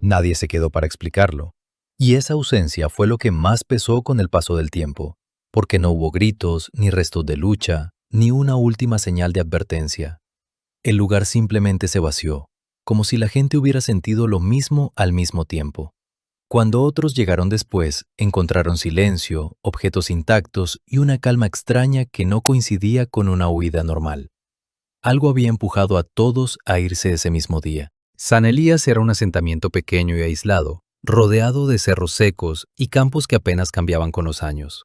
Nadie se quedó para explicarlo. Y esa ausencia fue lo que más pesó con el paso del tiempo, porque no hubo gritos, ni restos de lucha, ni una última señal de advertencia. El lugar simplemente se vació, como si la gente hubiera sentido lo mismo al mismo tiempo. Cuando otros llegaron después, encontraron silencio, objetos intactos y una calma extraña que no coincidía con una huida normal. Algo había empujado a todos a irse ese mismo día. San Elías era un asentamiento pequeño y aislado, rodeado de cerros secos y campos que apenas cambiaban con los años.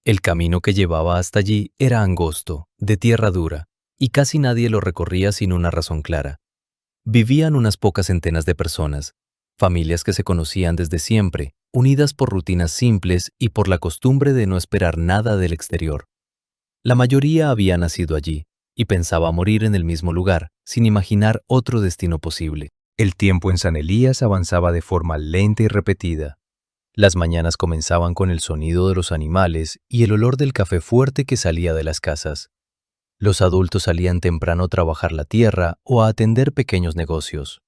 El camino que llevaba hasta allí era angosto, de tierra dura, y casi nadie lo recorría sin una razón clara. Vivían unas pocas centenas de personas, familias que se conocían desde siempre, unidas por rutinas simples y por la costumbre de no esperar nada del exterior. La mayoría había nacido allí y pensaba morir en el mismo lugar, sin imaginar otro destino posible. El tiempo en San Elías avanzaba de forma lenta y repetida. Las mañanas comenzaban con el sonido de los animales y el olor del café fuerte que salía de las casas. Los adultos salían temprano a trabajar la tierra o a atender pequeños negocios.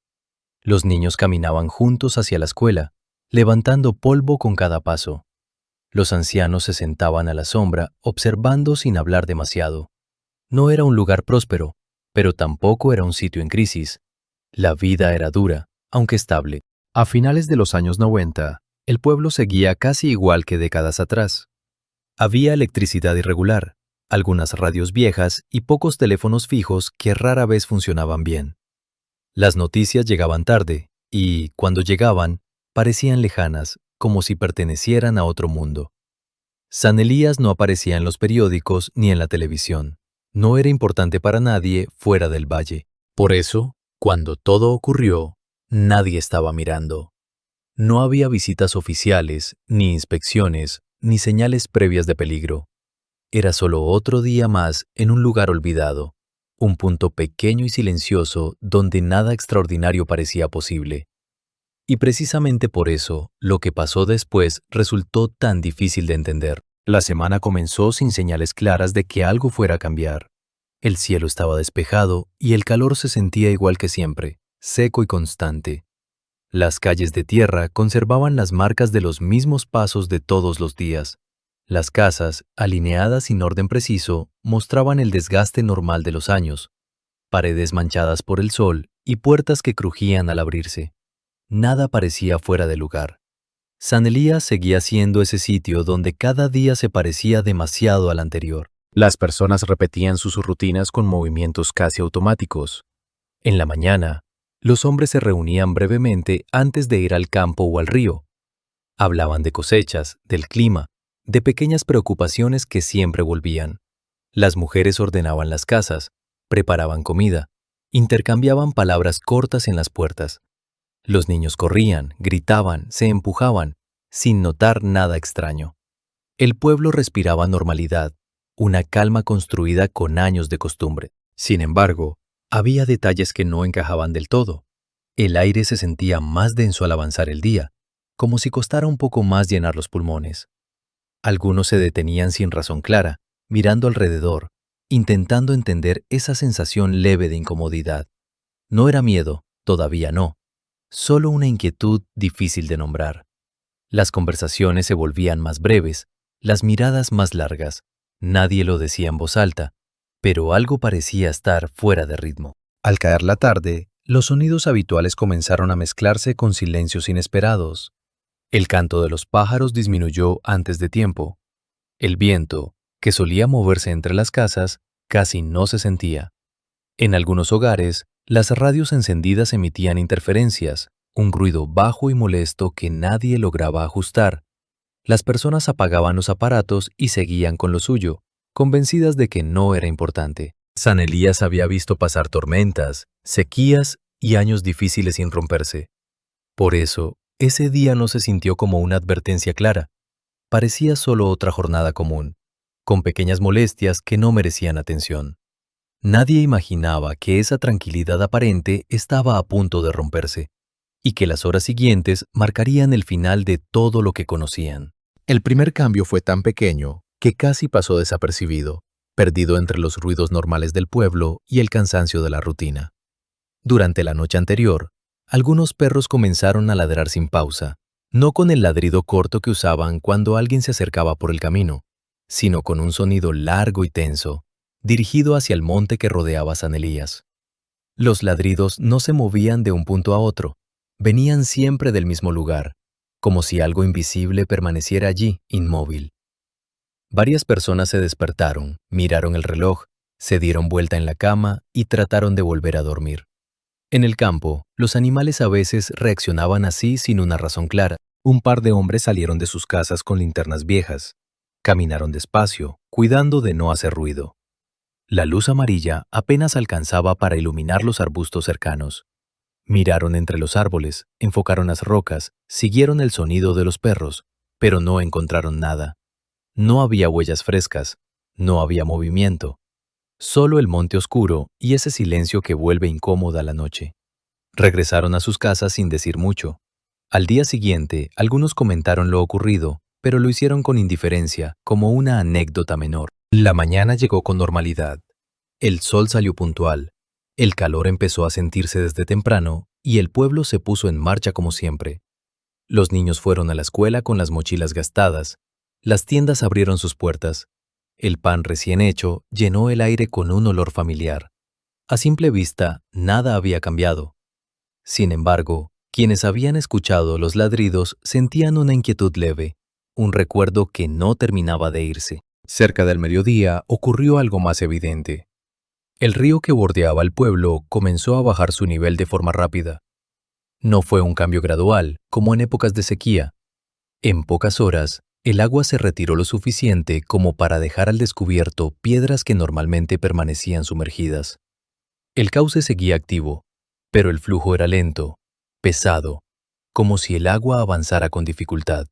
Los niños caminaban juntos hacia la escuela, levantando polvo con cada paso. Los ancianos se sentaban a la sombra, observando sin hablar demasiado. No era un lugar próspero, pero tampoco era un sitio en crisis. La vida era dura, aunque estable. A finales de los años 90, el pueblo seguía casi igual que décadas atrás. Había electricidad irregular, algunas radios viejas y pocos teléfonos fijos que rara vez funcionaban bien. Las noticias llegaban tarde y, cuando llegaban, parecían lejanas, como si pertenecieran a otro mundo. San Elías no aparecía en los periódicos ni en la televisión. No era importante para nadie fuera del valle. Por eso, cuando todo ocurrió, nadie estaba mirando. No había visitas oficiales, ni inspecciones, ni señales previas de peligro. Era solo otro día más en un lugar olvidado, un punto pequeño y silencioso donde nada extraordinario parecía posible. Y precisamente por eso, lo que pasó después resultó tan difícil de entender. La semana comenzó sin señales claras de que algo fuera a cambiar. El cielo estaba despejado y el calor se sentía igual que siempre, seco y constante. Las calles de tierra conservaban las marcas de los mismos pasos de todos los días. Las casas, alineadas sin orden preciso, mostraban el desgaste normal de los años. Paredes manchadas por el sol y puertas que crujían al abrirse. Nada parecía fuera de lugar. San Elías seguía siendo ese sitio donde cada día se parecía demasiado al anterior. Las personas repetían sus rutinas con movimientos casi automáticos. En la mañana, los hombres se reunían brevemente antes de ir al campo o al río. Hablaban de cosechas, del clima, de pequeñas preocupaciones que siempre volvían. Las mujeres ordenaban las casas, preparaban comida, intercambiaban palabras cortas en las puertas. Los niños corrían, gritaban, se empujaban, sin notar nada extraño. El pueblo respiraba normalidad, una calma construida con años de costumbre. Sin embargo, había detalles que no encajaban del todo. El aire se sentía más denso al avanzar el día, como si costara un poco más llenar los pulmones. Algunos se detenían sin razón clara, mirando alrededor, intentando entender esa sensación leve de incomodidad. No era miedo, todavía no, solo una inquietud difícil de nombrar. Las conversaciones se volvían más breves, las miradas más largas. Nadie lo decía en voz alta, pero algo parecía estar fuera de ritmo. Al caer la tarde, los sonidos habituales comenzaron a mezclarse con silencios inesperados. El canto de los pájaros disminuyó antes de tiempo. El viento, que solía moverse entre las casas, casi no se sentía. En algunos hogares, las radios encendidas emitían interferencias, un ruido bajo y molesto que nadie lograba ajustar. Las personas apagaban los aparatos y seguían con lo suyo, convencidas de que no era importante. San Elías había visto pasar tormentas, sequías y años difíciles sin romperse. Por eso, ese día no se sintió como una advertencia clara. Parecía solo otra jornada común, con pequeñas molestias que no merecían atención. Nadie imaginaba que esa tranquilidad aparente estaba a punto de romperse, y que las horas siguientes marcarían el final de todo lo que conocían. El primer cambio fue tan pequeño que casi pasó desapercibido, perdido entre los ruidos normales del pueblo y el cansancio de la rutina. Durante la noche anterior, Algunos perros comenzaron a ladrar sin pausa, no con el ladrido corto que usaban cuando alguien se acercaba por el camino, sino con un sonido largo y tenso, dirigido hacia el monte que rodeaba San Elías. Los ladridos no se movían de un punto a otro, venían siempre del mismo lugar, como si algo invisible permaneciera allí, inmóvil. Varias personas se despertaron, miraron el reloj, se dieron vuelta en la cama y trataron de volver a dormir. En el campo, los animales a veces reaccionaban así sin una razón clara. Un par de hombres salieron de sus casas con linternas viejas. Caminaron despacio, cuidando de no hacer ruido. La luz amarilla apenas alcanzaba para iluminar los arbustos cercanos. Miraron entre los árboles, enfocaron las rocas, siguieron el sonido de los perros, pero no encontraron nada. No había huellas frescas, no había movimiento. Solo el monte oscuro y ese silencio que vuelve incómoda la noche. Regresaron a sus casas sin decir mucho. Al día siguiente, algunos comentaron lo ocurrido, pero lo hicieron con indiferencia, como una anécdota menor. La mañana llegó con normalidad. El sol salió puntual. El calor empezó a sentirse desde temprano y el pueblo se puso en marcha como siempre. Los niños fueron a la escuela con las mochilas gastadas. Las tiendas abrieron sus puertas. El pan recién hecho llenó el aire con un olor familiar. A simple vista, nada había cambiado. Sin embargo, quienes habían escuchado los ladridos sentían una inquietud leve, un recuerdo que no terminaba de irse. Cerca del mediodía ocurrió algo más evidente. El río que bordeaba el pueblo comenzó a bajar su nivel de forma rápida. No fue un cambio gradual, como en épocas de sequía. En pocas horas, el agua se retiró lo suficiente como para dejar al descubierto piedras que normalmente permanecían sumergidas. El cauce seguía activo, pero el flujo era lento, pesado, como si el agua avanzara con dificultad.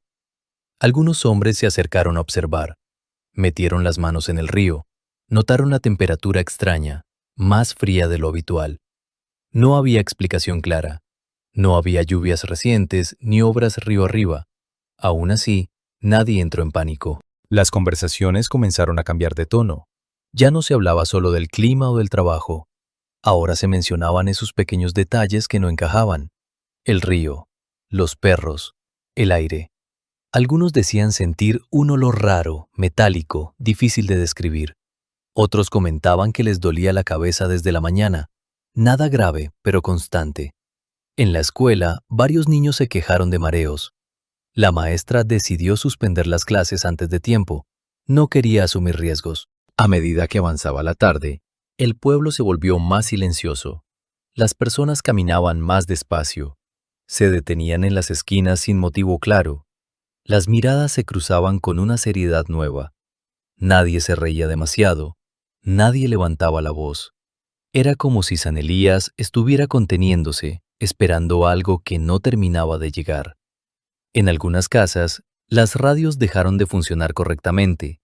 Algunos hombres se acercaron a observar. Metieron las manos en el río. Notaron la temperatura extraña, más fría de lo habitual. No había explicación clara. No había lluvias recientes ni obras río arriba. Aún así, nadie entró en pánico. Las conversaciones comenzaron a cambiar de tono. Ya no se hablaba solo del clima o del trabajo. Ahora se mencionaban esos pequeños detalles que no encajaban. El río, los perros, el aire. Algunos decían sentir un olor raro, metálico, difícil de describir. Otros comentaban que les dolía la cabeza desde la mañana. Nada grave, pero constante. En la escuela, varios niños se quejaron de mareos. La maestra decidió suspender las clases antes de tiempo. No quería asumir riesgos. A medida que avanzaba la tarde, el pueblo se volvió más silencioso. Las personas caminaban más despacio. Se detenían en las esquinas sin motivo claro. Las miradas se cruzaban con una seriedad nueva. Nadie se reía demasiado. Nadie levantaba la voz. Era como si San Elías estuviera conteniéndose, esperando algo que no terminaba de llegar. En algunas casas, las radios dejaron de funcionar correctamente.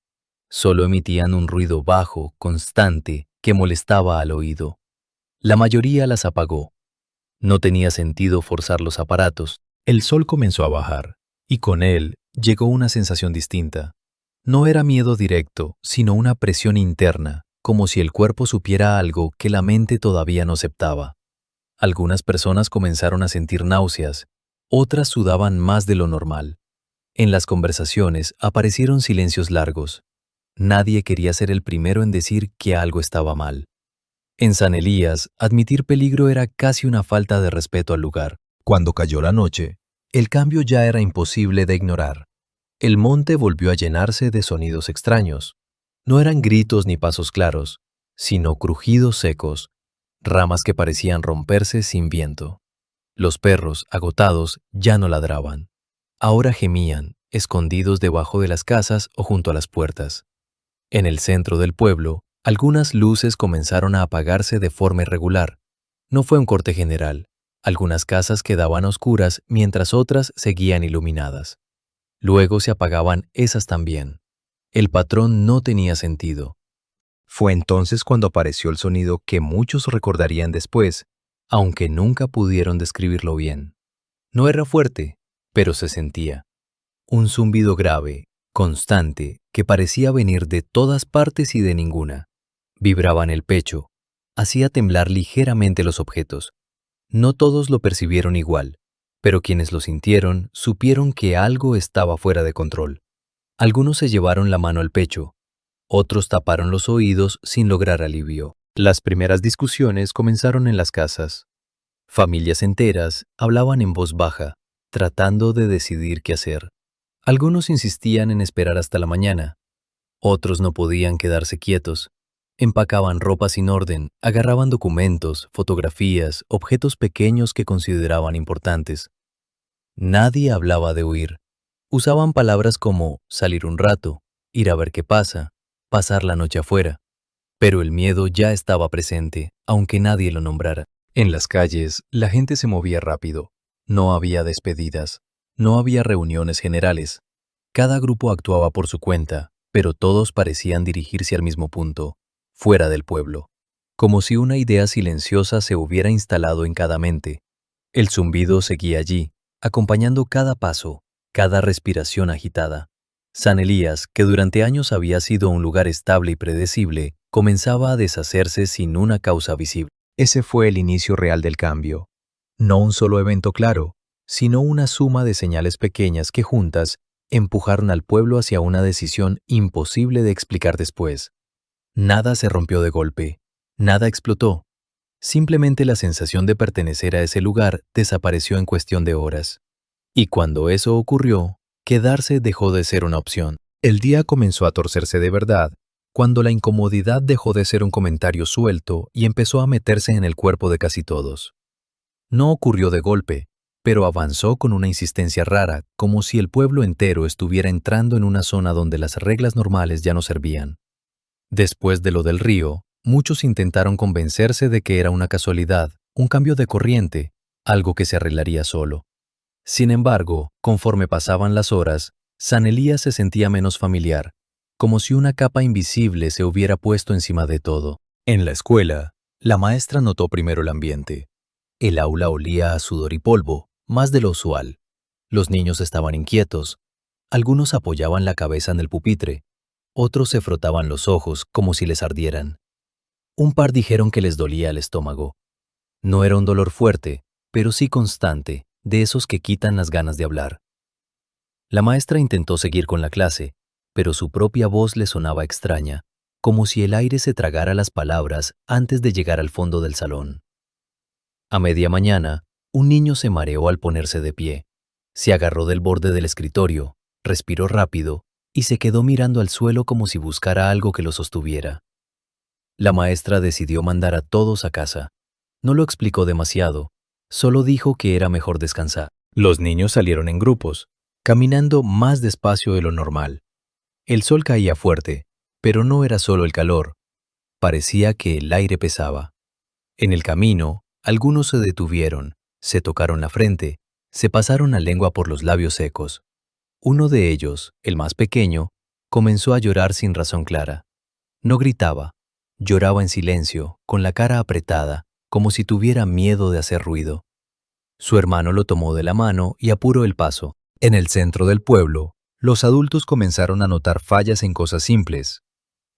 Solo emitían un ruido bajo, constante, que molestaba al oído. La mayoría las apagó. No tenía sentido forzar los aparatos. El sol comenzó a bajar, y con él llegó una sensación distinta. No era miedo directo, sino una presión interna, como si el cuerpo supiera algo que la mente todavía no aceptaba. Algunas personas comenzaron a sentir náuseas, otras sudaban más de lo normal. En las conversaciones aparecieron silencios largos. Nadie quería ser el primero en decir que algo estaba mal. En San Elías, admitir peligro era casi una falta de respeto al lugar. Cuando cayó la noche, el cambio ya era imposible de ignorar. El monte volvió a llenarse de sonidos extraños. No eran gritos ni pasos claros, sino crujidos secos, ramas que parecían romperse sin viento. Los perros, agotados, ya no ladraban. Ahora gemían, escondidos debajo de las casas o junto a las puertas. En el centro del pueblo, algunas luces comenzaron a apagarse de forma irregular. No fue un corte general. Algunas casas quedaban a oscuras mientras otras seguían iluminadas. Luego se apagaban esas también. El patrón no tenía sentido. Fue entonces cuando apareció el sonido que muchos recordarían después, aunque nunca pudieron describirlo bien. No era fuerte, pero se sentía. Un zumbido grave, constante, que parecía venir de todas partes y de ninguna. Vibraba en el pecho, hacía temblar ligeramente los objetos. No todos lo percibieron igual, pero quienes lo sintieron supieron que algo estaba fuera de control. Algunos se llevaron la mano al pecho, otros taparon los oídos sin lograr alivio. Las primeras discusiones comenzaron en las casas. Familias enteras hablaban en voz baja, tratando de decidir qué hacer. Algunos insistían en esperar hasta la mañana. Otros no podían quedarse quietos. Empacaban ropa sin orden, agarraban documentos, fotografías, objetos pequeños que consideraban importantes. Nadie hablaba de huir. Usaban palabras como salir un rato, ir a ver qué pasa, pasar la noche afuera. Pero el miedo ya estaba presente, aunque nadie lo nombrara. En las calles, la gente se movía rápido. No había despedidas. No había reuniones generales. Cada grupo actuaba por su cuenta, pero todos parecían dirigirse al mismo punto, fuera del pueblo. Como si una idea silenciosa se hubiera instalado en cada mente. El zumbido seguía allí, acompañando cada paso, cada respiración agitada. San Elías, que durante años había sido un lugar estable y predecible, comenzaba a deshacerse sin una causa visible. Ese fue el inicio real del cambio. No un solo evento claro, sino una suma de señales pequeñas que juntas empujaron al pueblo hacia una decisión imposible de explicar después. Nada se rompió de golpe, nada explotó. Simplemente la sensación de pertenecer a ese lugar desapareció en cuestión de horas. Y cuando eso ocurrió, quedarse dejó de ser una opción. El día comenzó a torcerse de verdad, cuando la incomodidad dejó de ser un comentario suelto y empezó a meterse en el cuerpo de casi todos. No ocurrió de golpe, pero avanzó con una insistencia rara, como si el pueblo entero estuviera entrando en una zona donde las reglas normales ya no servían. Después de lo del río, muchos intentaron convencerse de que era una casualidad, un cambio de corriente, algo que se arreglaría solo. Sin embargo, conforme pasaban las horas, San Elías se sentía menos familiar, como si una capa invisible se hubiera puesto encima de todo. En la escuela, la maestra notó primero el ambiente. El aula olía a sudor y polvo, más de lo usual. Los niños estaban inquietos. Algunos apoyaban la cabeza en el pupitre. Otros se frotaban los ojos como si les ardieran. Un par dijeron que les dolía el estómago. No era un dolor fuerte, pero sí constante, de esos que quitan las ganas de hablar. La maestra intentó seguir con la clase, pero su propia voz le sonaba extraña, como si el aire se tragara las palabras antes de llegar al fondo del salón. A media mañana, un niño se mareó al ponerse de pie. Se agarró del borde del escritorio, respiró rápido y se quedó mirando al suelo como si buscara algo que lo sostuviera. La maestra decidió mandar a todos a casa. No lo explicó demasiado, solo dijo que era mejor descansar. Los niños salieron en grupos, caminando más despacio de lo normal. El sol caía fuerte, pero no era solo el calor. Parecía que el aire pesaba. En el camino, algunos se detuvieron, se tocaron la frente, se pasaron la lengua por los labios secos. Uno de ellos, el más pequeño, comenzó a llorar sin razón clara. No gritaba, lloraba en silencio, con la cara apretada, como si tuviera miedo de hacer ruido. Su hermano lo tomó de la mano y apuró el paso. En el centro del pueblo, los adultos comenzaron a notar fallas en cosas simples.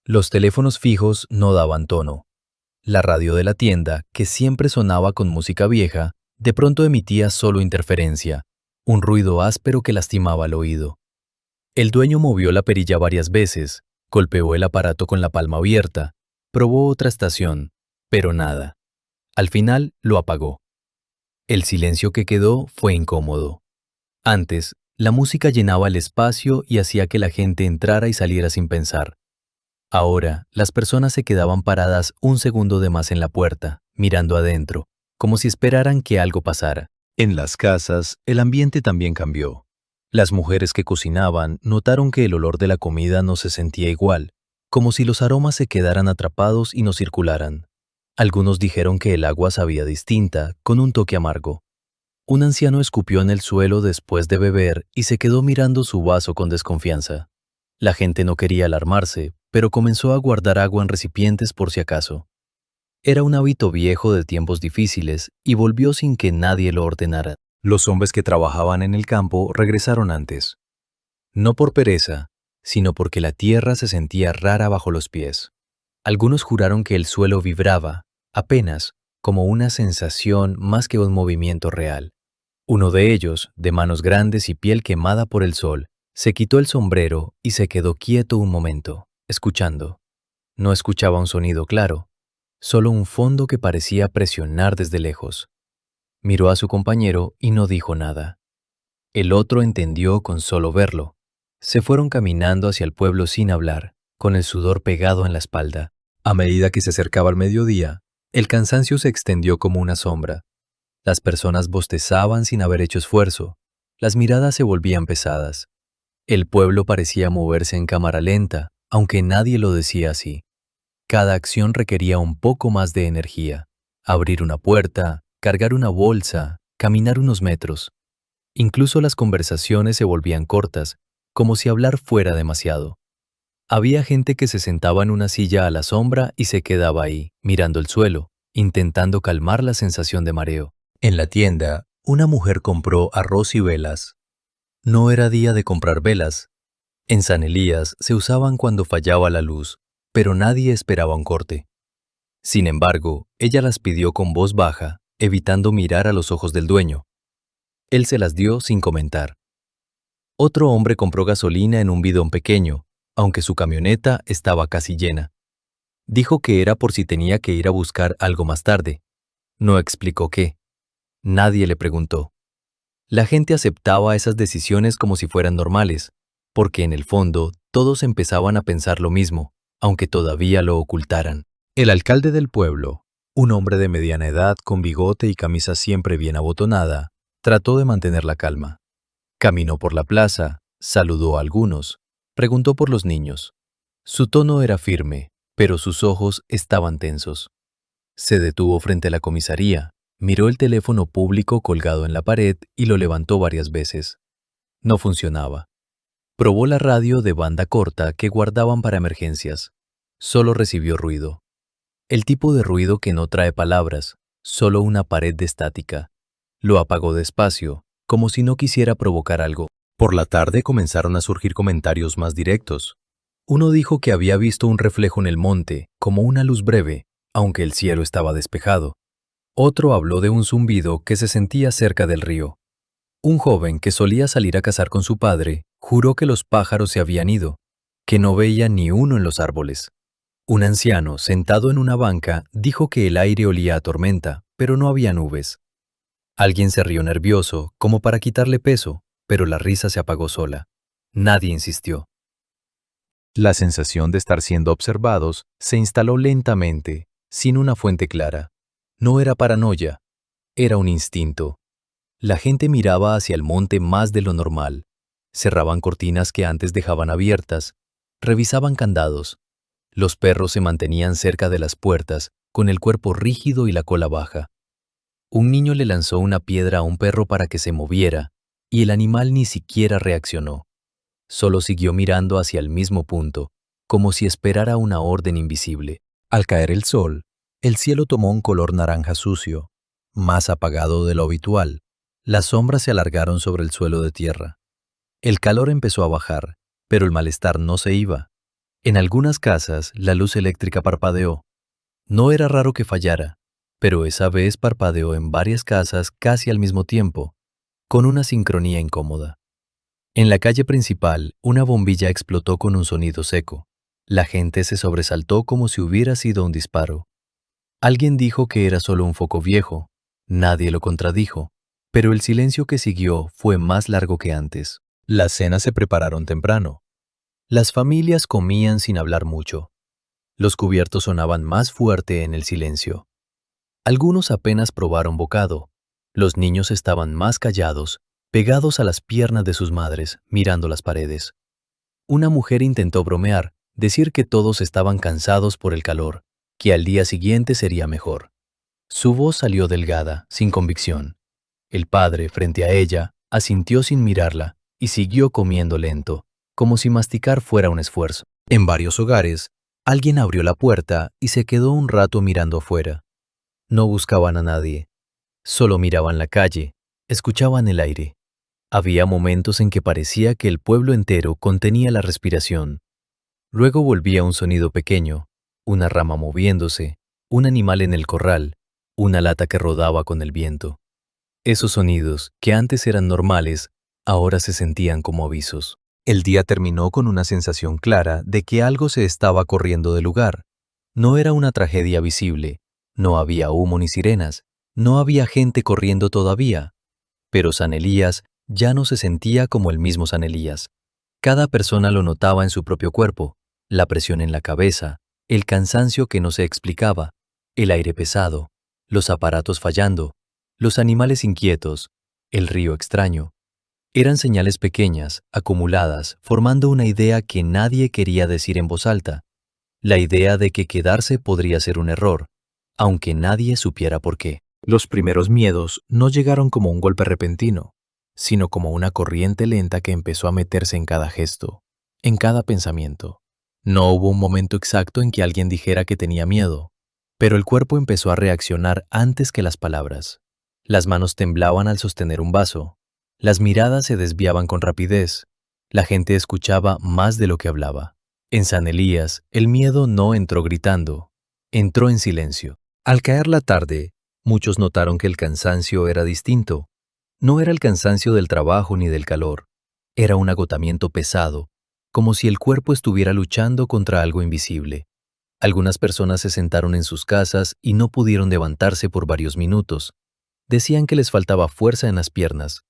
Los teléfonos fijos no daban tono. La radio de la tienda, que siempre sonaba con música vieja, de pronto emitía solo interferencia, un ruido áspero que lastimaba el oído. El dueño movió la perilla varias veces, golpeó el aparato con la palma abierta, probó otra estación, pero nada. Al final lo apagó. El silencio que quedó fue incómodo. Antes, la música llenaba el espacio y hacía que la gente entrara y saliera sin pensar. Ahora, las personas se quedaban paradas un segundo de más en la puerta, mirando adentro, como si esperaran que algo pasara. En las casas, el ambiente también cambió. Las mujeres que cocinaban notaron que el olor de la comida no se sentía igual, como si los aromas se quedaran atrapados y no circularan. Algunos dijeron que el agua sabía distinta, con un toque amargo. Un anciano escupió en el suelo después de beber y se quedó mirando su vaso con desconfianza. La gente no quería alarmarse, pero comenzó a guardar agua en recipientes por si acaso. Era un hábito viejo de tiempos difíciles y volvió sin que nadie lo ordenara. Los hombres que trabajaban en el campo regresaron antes. No por pereza, sino porque la tierra se sentía rara bajo los pies. Algunos juraron que el suelo vibraba, apenas, como una sensación más que un movimiento real. Uno de ellos, de manos grandes y piel quemada por el sol, se quitó el sombrero y se quedó quieto un momento, escuchando. No escuchaba un sonido claro, solo un fondo que parecía presionar desde lejos. Miró a su compañero y no dijo nada. El otro entendió con solo verlo. Se fueron caminando hacia el pueblo sin hablar, con el sudor pegado en la espalda. A medida que se acercaba al mediodía, el cansancio se extendió como una sombra. Las personas bostezaban sin haber hecho esfuerzo. Las miradas se volvían pesadas. El pueblo parecía moverse en cámara lenta, aunque nadie lo decía así. Cada acción requería un poco más de energía. Abrir una puerta, cargar una bolsa, caminar unos metros. Incluso las conversaciones se volvían cortas, como si hablar fuera demasiado. Había gente que se sentaba en una silla a la sombra y se quedaba ahí, mirando el suelo, intentando calmar la sensación de mareo. En la tienda, una mujer compró arroz y velas. No era día de comprar velas. En San Elías se usaban cuando fallaba la luz, pero nadie esperaba un corte. Sin embargo, ella las pidió con voz baja, evitando mirar a los ojos del dueño. Él se las dio sin comentar. Otro hombre compró gasolina en un bidón pequeño, aunque su camioneta estaba casi llena. Dijo que era por si tenía que ir a buscar algo más tarde. No explicó qué. Nadie le preguntó. La gente aceptaba esas decisiones como si fueran normales, porque en el fondo todos empezaban a pensar lo mismo, aunque todavía lo ocultaran. El alcalde del pueblo, un hombre de mediana edad con bigote y camisa siempre bien abotonada, trató de mantener la calma. Caminó por la plaza, saludó a algunos, preguntó por los niños. Su tono era firme, pero sus ojos estaban tensos. Se detuvo frente a la comisaría, miró el teléfono público colgado en la pared y lo levantó varias veces. No funcionaba. Probó la radio de banda corta que guardaban para emergencias. Solo recibió ruido. El tipo de ruido que no trae palabras, solo una pared de estática. Lo apagó despacio, como si no quisiera provocar algo. Por la tarde comenzaron a surgir comentarios más directos. Uno dijo que había visto un reflejo en el monte, como una luz breve, aunque el cielo estaba despejado. Otro habló de un zumbido que se sentía cerca del río. Un joven que solía salir a cazar con su padre juró que los pájaros se habían ido, que no veía ni uno en los árboles. Un anciano, sentado en una banca, dijo que el aire olía a tormenta, pero no había nubes. Alguien se rió nervioso, como para quitarle peso, pero la risa se apagó sola. Nadie insistió. La sensación de estar siendo observados se instaló lentamente, sin una fuente clara. No era paranoia, era un instinto. La gente miraba hacia el monte más de lo normal. Cerraban cortinas que antes dejaban abiertas, revisaban candados. Los perros se mantenían cerca de las puertas, con el cuerpo rígido y la cola baja. Un niño le lanzó una piedra a un perro para que se moviera, y el animal ni siquiera reaccionó. Solo siguió mirando hacia el mismo punto, como si esperara una orden invisible. Al caer el sol, el cielo tomó un color naranja sucio, más apagado de lo habitual. Las sombras se alargaron sobre el suelo de tierra. El calor empezó a bajar, pero el malestar no se iba. En algunas casas, la luz eléctrica parpadeó. No era raro que fallara, pero esa vez parpadeó en varias casas casi al mismo tiempo, con una sincronía incómoda. En la calle principal, una bombilla explotó con un sonido seco. La gente se sobresaltó como si hubiera sido un disparo. Alguien dijo que era solo un foco viejo. Nadie lo contradijo, pero el silencio que siguió fue más largo que antes. Las cenas se prepararon temprano. Las familias comían sin hablar mucho. Los cubiertos sonaban más fuerte en el silencio. Algunos apenas probaron bocado. Los niños estaban más callados, pegados a las piernas de sus madres, mirando las paredes. Una mujer intentó bromear, decir que todos estaban cansados por el calor, que al día siguiente sería mejor. Su voz salió delgada, sin convicción. El padre, frente a ella, asintió sin mirarla y siguió comiendo lento, como si masticar fuera un esfuerzo. En varios hogares, alguien abrió la puerta y se quedó un rato mirando afuera. No buscaban a nadie. Solo miraban la calle, escuchaban el aire. Había momentos en que parecía que el pueblo entero contenía la respiración. Luego volvía un sonido pequeño, una rama moviéndose, un animal en el corral, una lata que rodaba con el viento. Esos sonidos, que antes eran normales, ahora se sentían como avisos. El día terminó con una sensación clara de que algo se estaba corriendo del lugar. No era una tragedia visible, no había humo ni sirenas, no había gente corriendo todavía, pero San Elías ya no se sentía como el mismo San Elías. Cada persona lo notaba en su propio cuerpo, la presión en la cabeza, el cansancio que no se explicaba, el aire pesado, los aparatos fallando, los animales inquietos, el río extraño. Eran señales pequeñas, acumuladas, formando una idea que nadie quería decir en voz alta, la idea de que quedarse podría ser un error, aunque nadie supiera por qué. Los primeros miedos no llegaron como un golpe repentino, sino como una corriente lenta que empezó a meterse en cada gesto, en cada pensamiento. No hubo un momento exacto en que alguien dijera que tenía miedo, pero el cuerpo empezó a reaccionar antes que las palabras. Las manos temblaban al sostener un vaso, las miradas se desviaban con rapidez, la gente escuchaba más de lo que hablaba. En San Elías, el miedo no entró gritando, entró en silencio. Al caer la tarde, muchos notaron que el cansancio era distinto. No era el cansancio del trabajo ni del calor, era un agotamiento pesado, como si el cuerpo estuviera luchando contra algo invisible. Algunas personas se sentaron en sus casas y no pudieron levantarse por varios minutos. Decían que les faltaba fuerza en las piernas.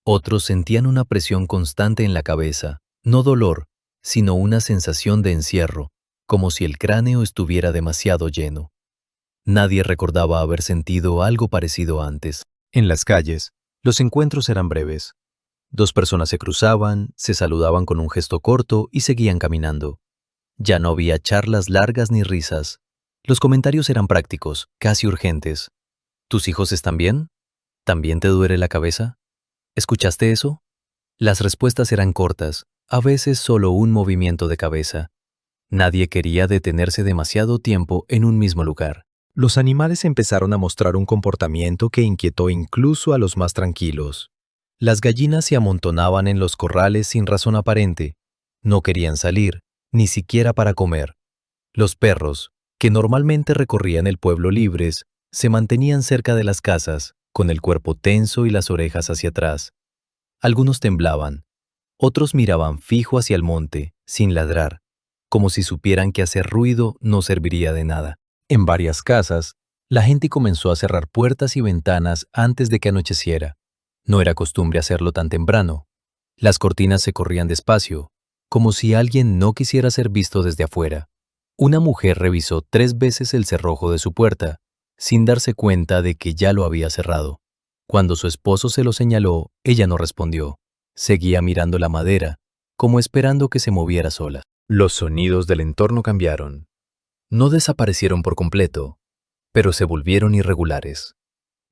Otros sentían una presión constante en la cabeza, no dolor, sino una sensación de encierro, como si el cráneo estuviera demasiado lleno. Nadie recordaba haber sentido algo parecido antes. En las calles, los encuentros eran breves. Dos personas se cruzaban, se saludaban con un gesto corto y seguían caminando. Ya no había charlas largas ni risas. Los comentarios eran prácticos, casi urgentes. ¿Tus hijos están bien? ¿También te duele la cabeza? ¿Escuchaste eso? Las respuestas eran cortas, a veces solo un movimiento de cabeza. Nadie quería detenerse demasiado tiempo en un mismo lugar. Los animales empezaron a mostrar un comportamiento que inquietó incluso a los más tranquilos. Las gallinas se amontonaban en los corrales sin razón aparente. No querían salir, ni siquiera para comer. Los perros, que normalmente recorrían el pueblo libres, se mantenían cerca de las casas, con el cuerpo tenso y las orejas hacia atrás. Algunos temblaban, otros miraban fijo hacia el monte, sin ladrar, como si supieran que hacer ruido no serviría de nada. En varias casas, la gente comenzó a cerrar puertas y ventanas antes de que anocheciera. No era costumbre hacerlo tan temprano. Las cortinas se corrían despacio, como si alguien no quisiera ser visto desde afuera. Una mujer revisó 3 veces el cerrojo de su puerta, sin darse cuenta de que ya lo había cerrado. Cuando su esposo se lo señaló, ella no respondió. Seguía mirando la madera, como esperando que se moviera sola. Los sonidos del entorno cambiaron. No desaparecieron por completo, pero se volvieron irregulares.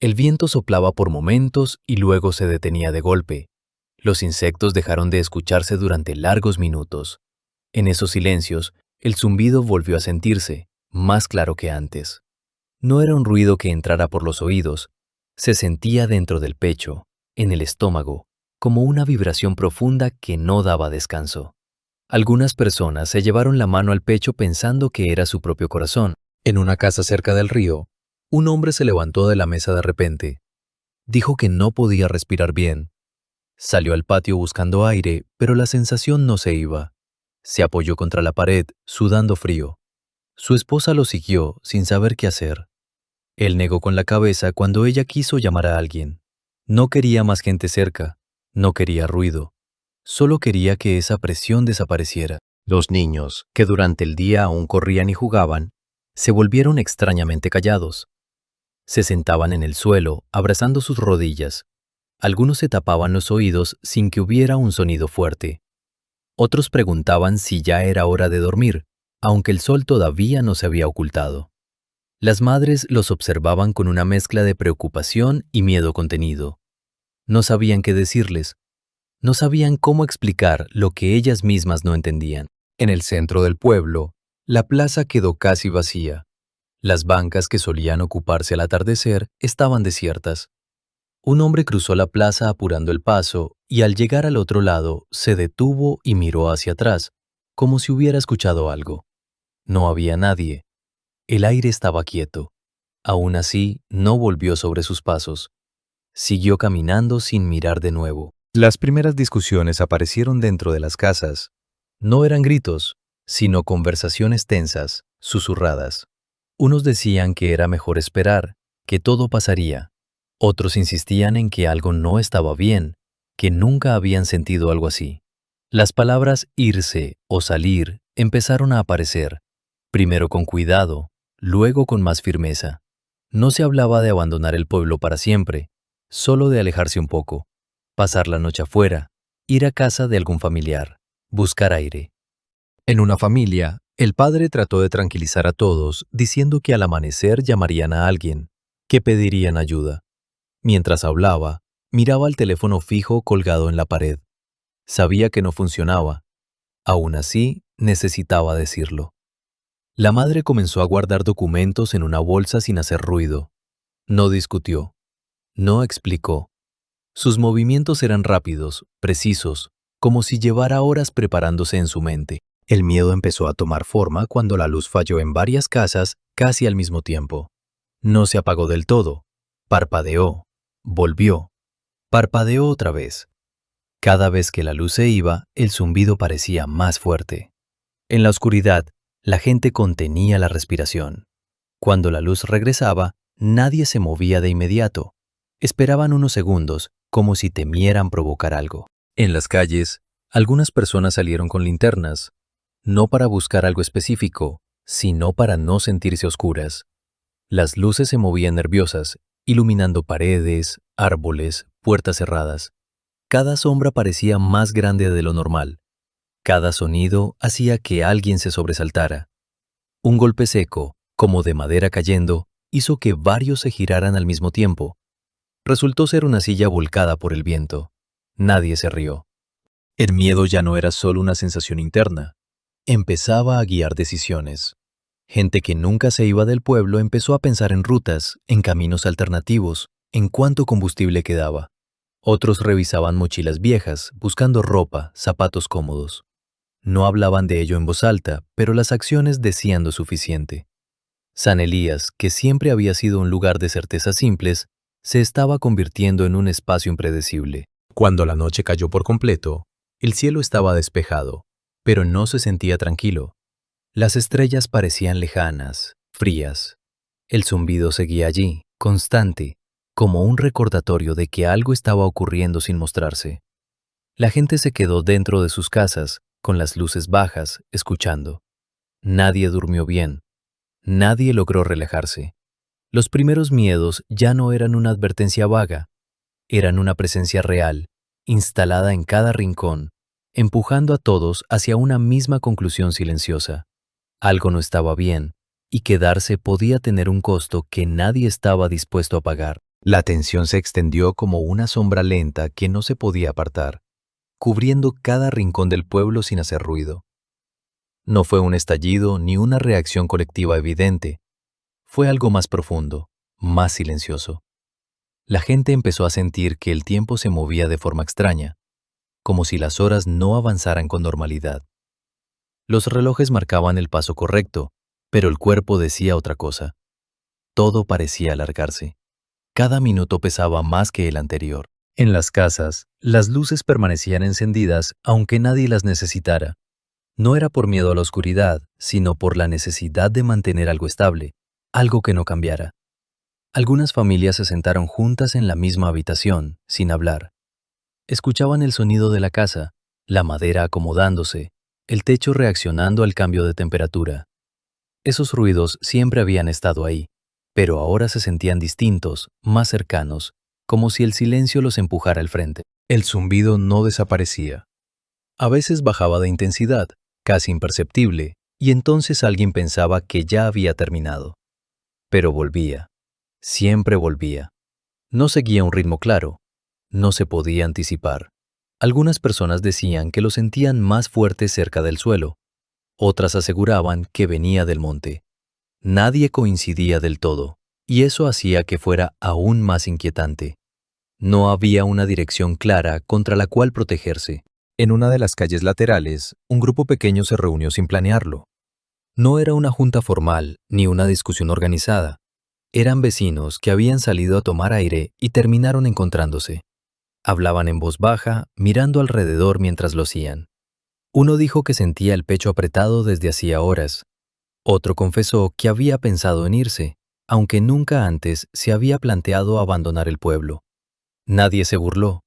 El viento soplaba por momentos y luego se detenía de golpe. Los insectos dejaron de escucharse durante largos minutos. En esos silencios, el zumbido volvió a sentirse, más claro que antes. No era un ruido que entrara por los oídos, se sentía dentro del pecho, en el estómago, como una vibración profunda que no daba descanso. Algunas personas se llevaron la mano al pecho pensando que era su propio corazón. En una casa cerca del río, un hombre se levantó de la mesa de repente. Dijo que no podía respirar bien. Salió al patio buscando aire, pero la sensación no se iba. Se apoyó contra la pared, sudando frío. Su esposa lo siguió, sin saber qué hacer. Él negó con la cabeza cuando ella quiso llamar a alguien. No quería más gente cerca, no quería ruido. Solo quería que esa presión desapareciera. Los niños, que durante el día aún corrían y jugaban, se volvieron extrañamente callados. Se sentaban en el suelo, abrazando sus rodillas. Algunos se tapaban los oídos sin que hubiera un sonido fuerte. Otros preguntaban si ya era hora de dormir, aunque el sol todavía no se había ocultado. Las madres los observaban con una mezcla de preocupación y miedo contenido. No sabían qué decirles. No sabían cómo explicar lo que ellas mismas no entendían. En el centro del pueblo, la plaza quedó casi vacía. Las bancas que solían ocuparse al atardecer estaban desiertas. Un hombre cruzó la plaza apurando el paso y al llegar al otro lado se detuvo y miró hacia atrás, como si hubiera escuchado algo. No había nadie. El aire estaba quieto. Aún así, no volvió sobre sus pasos. Siguió caminando sin mirar de nuevo. Las primeras discusiones aparecieron dentro de las casas. No eran gritos, sino conversaciones tensas, susurradas. Unos decían que era mejor esperar, que todo pasaría. Otros insistían en que algo no estaba bien, que nunca habían sentido algo así. Las palabras irse o salir empezaron a aparecer, primero con cuidado, luego con más firmeza. No se hablaba de abandonar el pueblo para siempre, solo de alejarse un poco, pasar la noche afuera, ir a casa de algún familiar, buscar aire. En una familia, el padre trató de tranquilizar a todos diciendo que al amanecer llamarían a alguien, que pedirían ayuda. Mientras hablaba, miraba el teléfono fijo colgado en la pared. Sabía que no funcionaba. Aún así, necesitaba decirlo. La madre comenzó a guardar documentos en una bolsa sin hacer ruido. No discutió. No explicó. Sus movimientos eran rápidos, precisos, como si llevara horas preparándose en su mente. El miedo empezó a tomar forma cuando la luz falló en varias casas casi al mismo tiempo. No se apagó del todo. Parpadeó. Volvió. Parpadeó otra vez. Cada vez que la luz se iba, el zumbido parecía más fuerte. En la oscuridad, la gente contenía la respiración. Cuando la luz regresaba, nadie se movía de inmediato. Esperaban unos segundos, como si temieran provocar algo. En las calles, algunas personas salieron con linternas, no para buscar algo específico, sino para no sentirse oscuras. Las luces se movían nerviosas, iluminando paredes, árboles, puertas cerradas. Cada sombra parecía más grande de lo normal. Cada sonido hacía que alguien se sobresaltara. Un golpe seco, como de madera cayendo, hizo que varios se giraran al mismo tiempo. Resultó ser una silla volcada por el viento. Nadie se rió. El miedo ya no era solo una sensación interna. Empezaba a guiar decisiones. Gente que nunca se iba del pueblo empezó a pensar en rutas, en caminos alternativos, en cuánto combustible quedaba. Otros revisaban mochilas viejas, buscando ropa, zapatos cómodos. No hablaban de ello en voz alta, pero las acciones decían lo suficiente. San Elías, que siempre había sido un lugar de certezas simples, se estaba convirtiendo en un espacio impredecible. Cuando la noche cayó por completo, el cielo estaba despejado, pero no se sentía tranquilo. Las estrellas parecían lejanas, frías. El zumbido seguía allí, constante, como un recordatorio de que algo estaba ocurriendo sin mostrarse. La gente se quedó dentro de sus casas, con las luces bajas, escuchando. Nadie durmió bien. Nadie logró relajarse. Los primeros miedos ya no eran una advertencia vaga, eran una presencia real, instalada en cada rincón, empujando a todos hacia una misma conclusión silenciosa. Algo no estaba bien, y quedarse podía tener un costo que nadie estaba dispuesto a pagar. La tensión se extendió como una sombra lenta que no se podía apartar, cubriendo cada rincón del pueblo sin hacer ruido. No fue un estallido ni una reacción colectiva evidente. Fue algo más profundo, más silencioso. La gente empezó a sentir que el tiempo se movía de forma extraña, como si las horas no avanzaran con normalidad. Los relojes marcaban el paso correcto, pero el cuerpo decía otra cosa. Todo parecía alargarse. Cada minuto pesaba más que el anterior. En las casas, las luces permanecían encendidas aunque nadie las necesitara. No era por miedo a la oscuridad, sino por la necesidad de mantener algo estable, algo que no cambiara. Algunas familias se sentaron juntas en la misma habitación, sin hablar. Escuchaban el sonido de la casa, la madera acomodándose, el techo reaccionando al cambio de temperatura. Esos ruidos siempre habían estado ahí, pero ahora se sentían distintos, más cercanos, como si el silencio los empujara al frente. El zumbido no desaparecía. A veces bajaba de intensidad, casi imperceptible, y entonces alguien pensaba que ya había terminado. Pero volvía. Siempre volvía. No seguía un ritmo claro. No se podía anticipar. Algunas personas decían que lo sentían más fuerte cerca del suelo. Otras aseguraban que venía del monte. Nadie coincidía del todo, y eso hacía que fuera aún más inquietante. No había una dirección clara contra la cual protegerse. En una de las calles laterales, un grupo pequeño se reunió sin planearlo. No era una junta formal ni una discusión organizada. Eran vecinos que habían salido a tomar aire y terminaron encontrándose. Hablaban en voz baja, mirando alrededor mientras lo hacían. Uno dijo que sentía el pecho apretado desde hacía horas. Otro confesó que había pensado en irse, aunque nunca antes se había planteado abandonar el pueblo. Nadie se burló.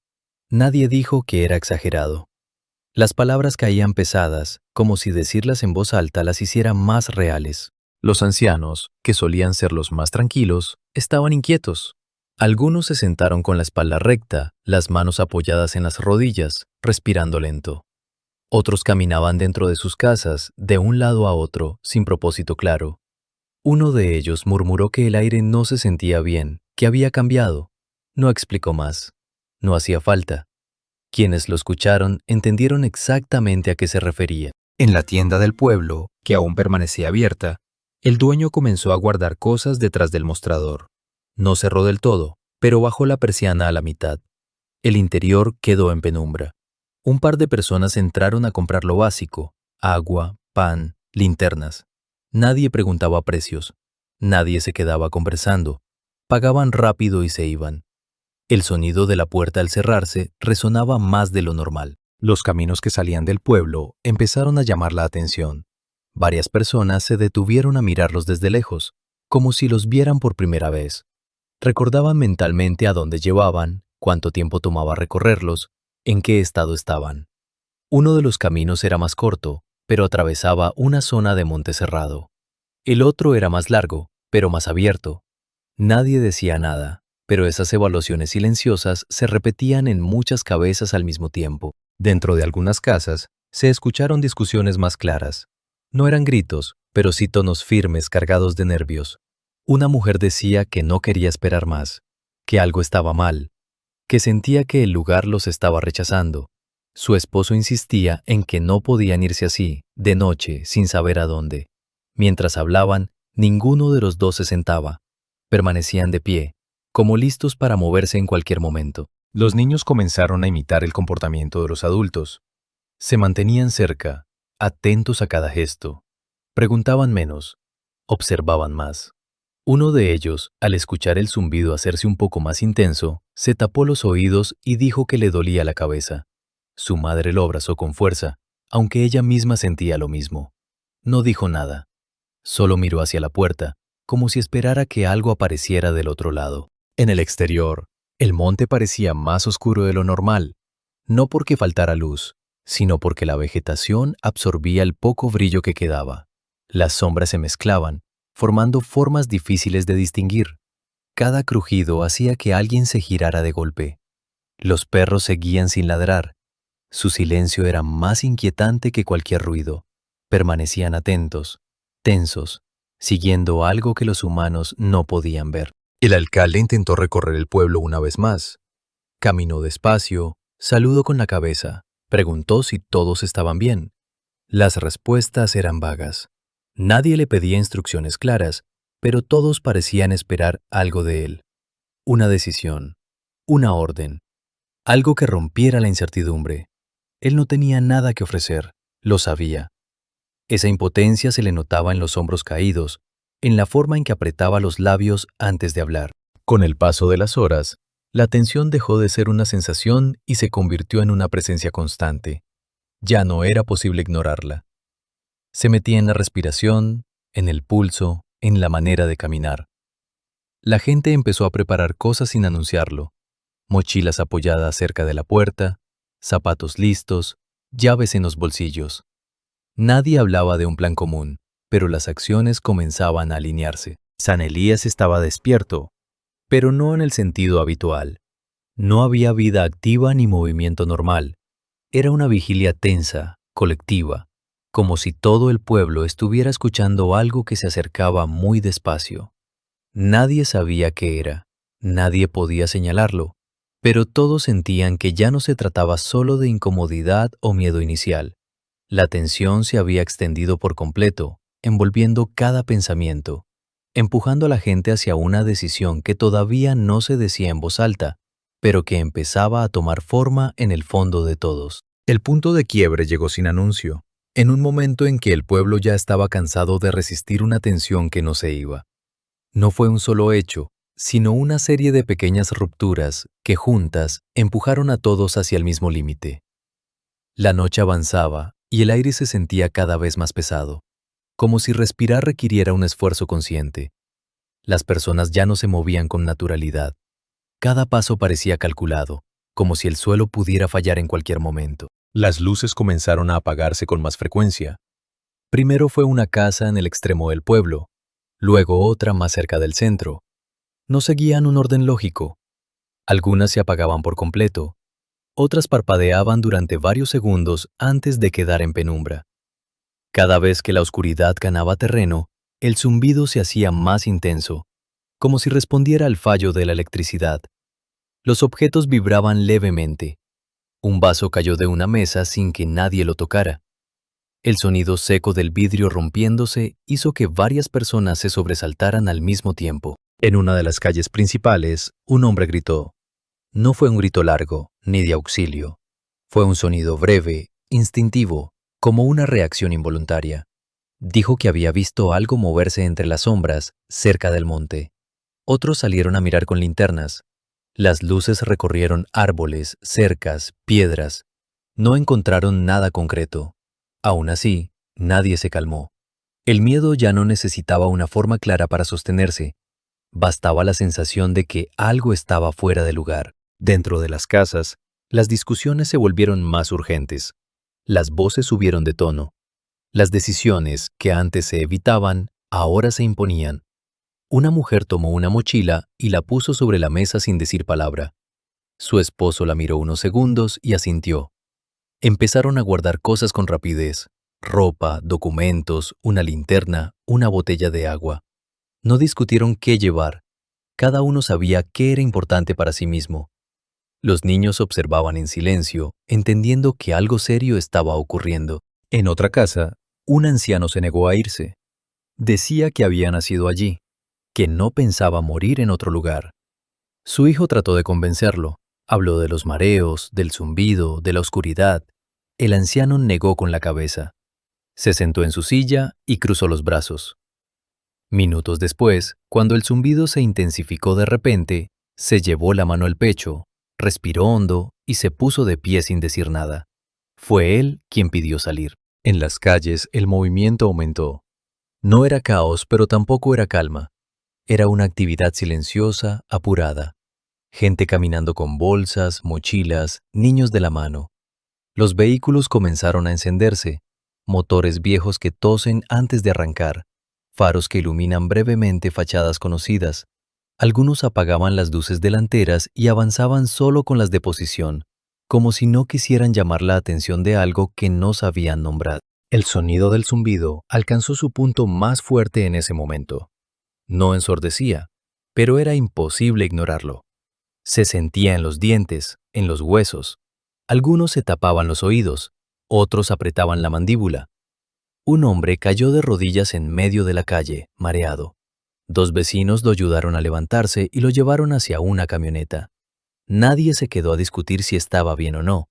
Nadie dijo que era exagerado. Las palabras caían pesadas, como si decirlas en voz alta las hiciera más reales. Los ancianos, que solían ser los más tranquilos, estaban inquietos. Algunos se sentaron con la espalda recta, las manos apoyadas en las rodillas, respirando lento. Otros caminaban dentro de sus casas, de un lado a otro, sin propósito claro. Uno de ellos murmuró que el aire no se sentía bien, que había cambiado. No explicó más. No hacía falta. Quienes lo escucharon entendieron exactamente a qué se refería. En la tienda del pueblo, que aún permanecía abierta, el dueño comenzó a guardar cosas detrás del mostrador. No cerró del todo, pero bajó la persiana a la mitad. El interior quedó en penumbra. Un par de personas entraron a comprar lo básico: agua, pan, linternas. Nadie preguntaba precios. Nadie se quedaba conversando. Pagaban rápido y se iban. El sonido de la puerta al cerrarse resonaba más de lo normal. Los caminos que salían del pueblo empezaron a llamar la atención. Varias personas se detuvieron a mirarlos desde lejos, como si los vieran por primera vez. Recordaban mentalmente a dónde llevaban, cuánto tiempo tomaba recorrerlos, en qué estado estaban. Uno de los caminos era más corto, pero atravesaba una zona de monte cerrado. El otro era más largo, pero más abierto. Nadie decía nada, pero esas evaluaciones silenciosas se repetían en muchas cabezas al mismo tiempo. Dentro de algunas casas se escucharon discusiones más claras. No eran gritos, pero sí tonos firmes cargados de nervios. Una mujer decía que no quería esperar más, que algo estaba mal, que sentía que el lugar los estaba rechazando. Su esposo insistía en que no podían irse así, de noche, sin saber a dónde. Mientras hablaban, ninguno de los dos se sentaba. Permanecían de pie, como listos para moverse en cualquier momento. Los niños comenzaron a imitar el comportamiento de los adultos. Se mantenían cerca, atentos a cada gesto. Preguntaban menos, observaban más. Uno de ellos, al escuchar el zumbido hacerse un poco más intenso, se tapó los oídos y dijo que le dolía la cabeza. Su madre lo abrazó con fuerza, aunque ella misma sentía lo mismo. No dijo nada. Solo miró hacia la puerta, como si esperara que algo apareciera del otro lado. En el exterior, el monte parecía más oscuro de lo normal, no porque faltara luz, sino porque la vegetación absorbía el poco brillo que quedaba. Las sombras se mezclaban, formando formas difíciles de distinguir. Cada crujido hacía que alguien se girara de golpe. Los perros seguían sin ladrar. Su silencio era más inquietante que cualquier ruido. Permanecían atentos, tensos, siguiendo algo que los humanos no podían ver. El alcalde intentó recorrer el pueblo una vez más. Caminó despacio, saludó con la cabeza, preguntó si todos estaban bien. Las respuestas eran vagas. Nadie le pedía instrucciones claras, pero todos parecían esperar algo de él. Una decisión, una orden, algo que rompiera la incertidumbre. Él no tenía nada que ofrecer, lo sabía. Esa impotencia se le notaba en los hombros caídos, en la forma en que apretaba los labios antes de hablar. Con el paso de las horas, la tensión dejó de ser una sensación y se convirtió en una presencia constante. Ya no era posible ignorarla. Se metía en la respiración, en el pulso, en la manera de caminar. La gente empezó a preparar cosas sin anunciarlo. Mochilas apoyadas cerca de la puerta, zapatos listos, llaves en los bolsillos. Nadie hablaba de un plan común, pero las acciones comenzaban a alinearse. San Elías estaba despierto, pero no en el sentido habitual. No había vida activa ni movimiento normal. Era una vigilia tensa, colectiva, como si todo el pueblo estuviera escuchando algo que se acercaba muy despacio. Nadie sabía qué era, nadie podía señalarlo, pero todos sentían que ya no se trataba solo de incomodidad o miedo inicial. La tensión se había extendido por completo, envolviendo cada pensamiento, empujando a la gente hacia una decisión que todavía no se decía en voz alta, pero que empezaba a tomar forma en el fondo de todos. El punto de quiebre llegó sin anuncio, en un momento en que el pueblo ya estaba cansado de resistir una tensión que no se iba. No fue un solo hecho, sino una serie de pequeñas rupturas que juntas empujaron a todos hacia el mismo límite. La noche avanzaba y el aire se sentía cada vez más pesado, como si respirar requiriera un esfuerzo consciente. Las personas ya no se movían con naturalidad. Cada paso parecía calculado, como si el suelo pudiera fallar en cualquier momento. Las luces comenzaron a apagarse con más frecuencia. Primero fue una casa en el extremo del pueblo, luego otra más cerca del centro. No seguían un orden lógico. Algunas se apagaban por completo, otras parpadeaban durante varios segundos antes de quedar en penumbra. Cada vez que la oscuridad ganaba terreno, el zumbido se hacía más intenso, como si respondiera al fallo de la electricidad. Los objetos vibraban levemente. Un vaso cayó de una mesa sin que nadie lo tocara. El sonido seco del vidrio rompiéndose hizo que varias personas se sobresaltaran al mismo tiempo. En una de las calles principales, un hombre gritó. No fue un grito largo, ni de auxilio. Fue un sonido breve, instintivo, como una reacción involuntaria. Dijo que había visto algo moverse entre las sombras, cerca del monte. Otros salieron a mirar con linternas. Las luces recorrieron árboles, cercas, piedras. No encontraron nada concreto. Aún así, nadie se calmó. El miedo ya no necesitaba una forma clara para sostenerse. Bastaba la sensación de que algo estaba fuera de lugar. Dentro de las casas, las discusiones se volvieron más urgentes. Las voces subieron de tono. Las decisiones, que antes se evitaban, ahora se imponían. Una mujer tomó una mochila y la puso sobre la mesa sin decir palabra. Su esposo la miró unos segundos y asintió. Empezaron a guardar cosas con rapidez. Ropa, documentos, una linterna, una botella de agua. No discutieron qué llevar. Cada uno sabía qué era importante para sí mismo. Los niños observaban en silencio, entendiendo que algo serio estaba ocurriendo. En otra casa, un anciano se negó a irse. Decía que había nacido allí, que no pensaba morir en otro lugar. Su hijo trató de convencerlo. Habló de los mareos, del zumbido, de la oscuridad. El anciano negó con la cabeza. Se sentó en su silla y cruzó los brazos. Minutos después, cuando el zumbido se intensificó de repente, se llevó la mano al pecho, respiró hondo y se puso de pie sin decir nada. Fue él quien pidió salir. En las calles el movimiento aumentó. No era caos, pero tampoco era calma. Era una actividad silenciosa, apurada. Gente caminando con bolsas, mochilas, niños de la mano. Los vehículos comenzaron a encenderse, motores viejos que tosen antes de arrancar, faros que iluminan brevemente fachadas conocidas. Algunos apagaban las luces delanteras y avanzaban solo con las de posición, como si no quisieran llamar la atención de algo que no sabían nombrar. El sonido del zumbido alcanzó su punto más fuerte en ese momento. No ensordecía, pero era imposible ignorarlo. Se sentía en los dientes, en los huesos. Algunos se tapaban los oídos, otros apretaban la mandíbula. Un hombre cayó de rodillas en medio de la calle, mareado. Dos vecinos lo ayudaron a levantarse y lo llevaron hacia una camioneta. Nadie se quedó a discutir si estaba bien o no.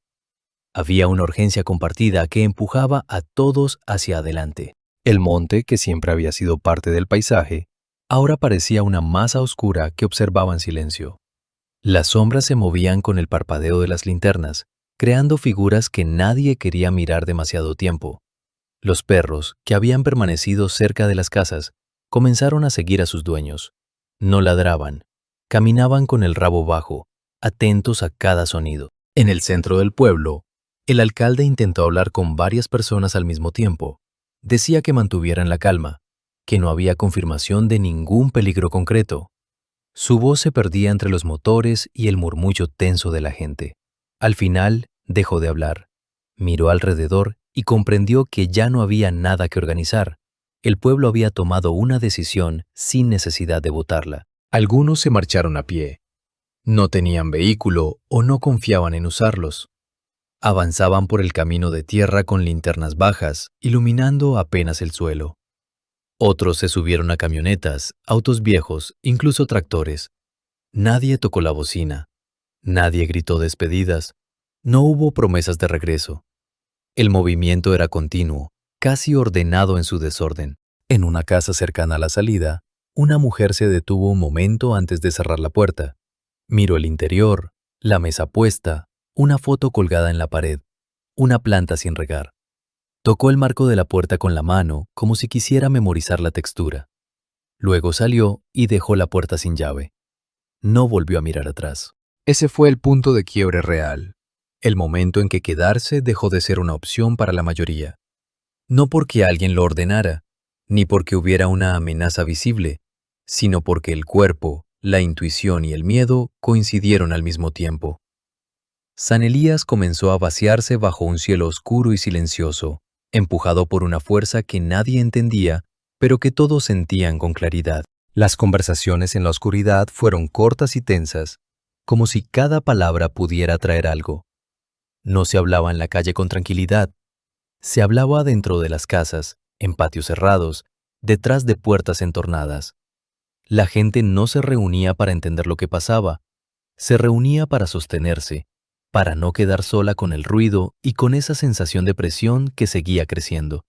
Había una urgencia compartida que empujaba a todos hacia adelante. El monte, que siempre había sido parte del paisaje, ahora parecía una masa oscura que observaba en silencio. Las sombras se movían con el parpadeo de las linternas, creando figuras que nadie quería mirar demasiado tiempo. Los perros, que habían permanecido cerca de las casas, comenzaron a seguir a sus dueños. No ladraban, caminaban con el rabo bajo, atentos a cada sonido. En el centro del pueblo, el alcalde intentó hablar con varias personas al mismo tiempo. Decía que mantuvieran la calma, que no había confirmación de ningún peligro concreto. Su voz se perdía entre los motores y el murmullo tenso de la gente. Al final, dejó de hablar. Miró alrededor y comprendió que ya no había nada que organizar. El pueblo había tomado una decisión sin necesidad de votarla. Algunos se marcharon a pie. No tenían vehículo o no confiaban en usarlos. Avanzaban por el camino de tierra con linternas bajas, iluminando apenas el suelo. Otros se subieron a camionetas, autos viejos, incluso tractores. Nadie tocó la bocina. Nadie gritó despedidas. No hubo promesas de regreso. El movimiento era continuo, casi ordenado en su desorden. En una casa cercana a la salida, Una mujer se detuvo un momento antes de cerrar la puerta. Miró el interior, la mesa puesta, una foto colgada en la pared, una planta sin regar. Tocó el marco de la puerta con la mano, como si quisiera memorizar la textura. Luego salió y dejó la puerta sin llave. No volvió a mirar atrás. Ese fue el punto de quiebre real, el momento en que quedarse dejó de ser una opción para la mayoría. No porque alguien lo ordenara, ni porque hubiera una amenaza visible, sino porque el cuerpo, la intuición y el miedo coincidieron al mismo tiempo. San Elías comenzó a vaciarse bajo un cielo oscuro y silencioso, empujado por una fuerza que nadie entendía, pero que todos sentían con claridad. Las conversaciones en la oscuridad fueron cortas y tensas, como si cada palabra pudiera traer algo. No se hablaba en la calle con tranquilidad. Se hablaba dentro de las casas, en patios cerrados, detrás de puertas entornadas. La gente no se reunía para entender lo que pasaba, se reunía para sostenerse, para no quedar sola con el ruido y con esa sensación de presión que seguía creciendo.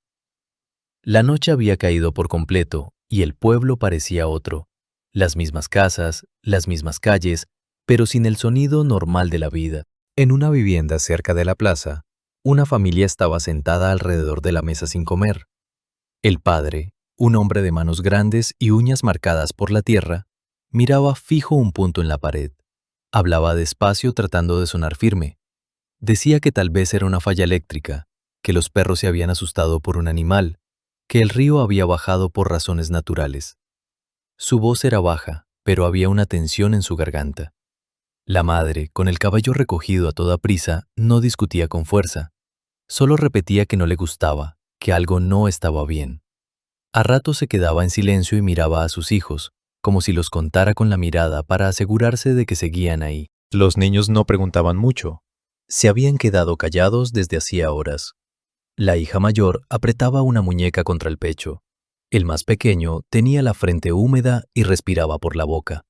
La noche había caído por completo y el pueblo parecía otro. Las mismas casas, las mismas calles, pero sin el sonido normal de la vida. En una vivienda cerca de la plaza, una familia estaba sentada alrededor de la mesa sin comer. El padre, un hombre de manos grandes y uñas marcadas por la tierra, miraba fijo un punto en la pared. Hablaba despacio tratando de sonar firme. Decía que tal vez era una falla eléctrica, que los perros se habían asustado por un animal, que el río había bajado por razones naturales. Su voz era baja, pero había una tensión en su garganta. La madre, con el cabello recogido a toda prisa, no discutía con fuerza. Solo repetía que no le gustaba, que algo no estaba bien. A ratos se quedaba en silencio y miraba a sus hijos, como si los contara con la mirada para asegurarse de que seguían ahí. Los niños no preguntaban mucho. Se habían quedado callados desde hacía horas. La hija mayor apretaba una muñeca contra el pecho. El más pequeño tenía la frente húmeda y respiraba por la boca.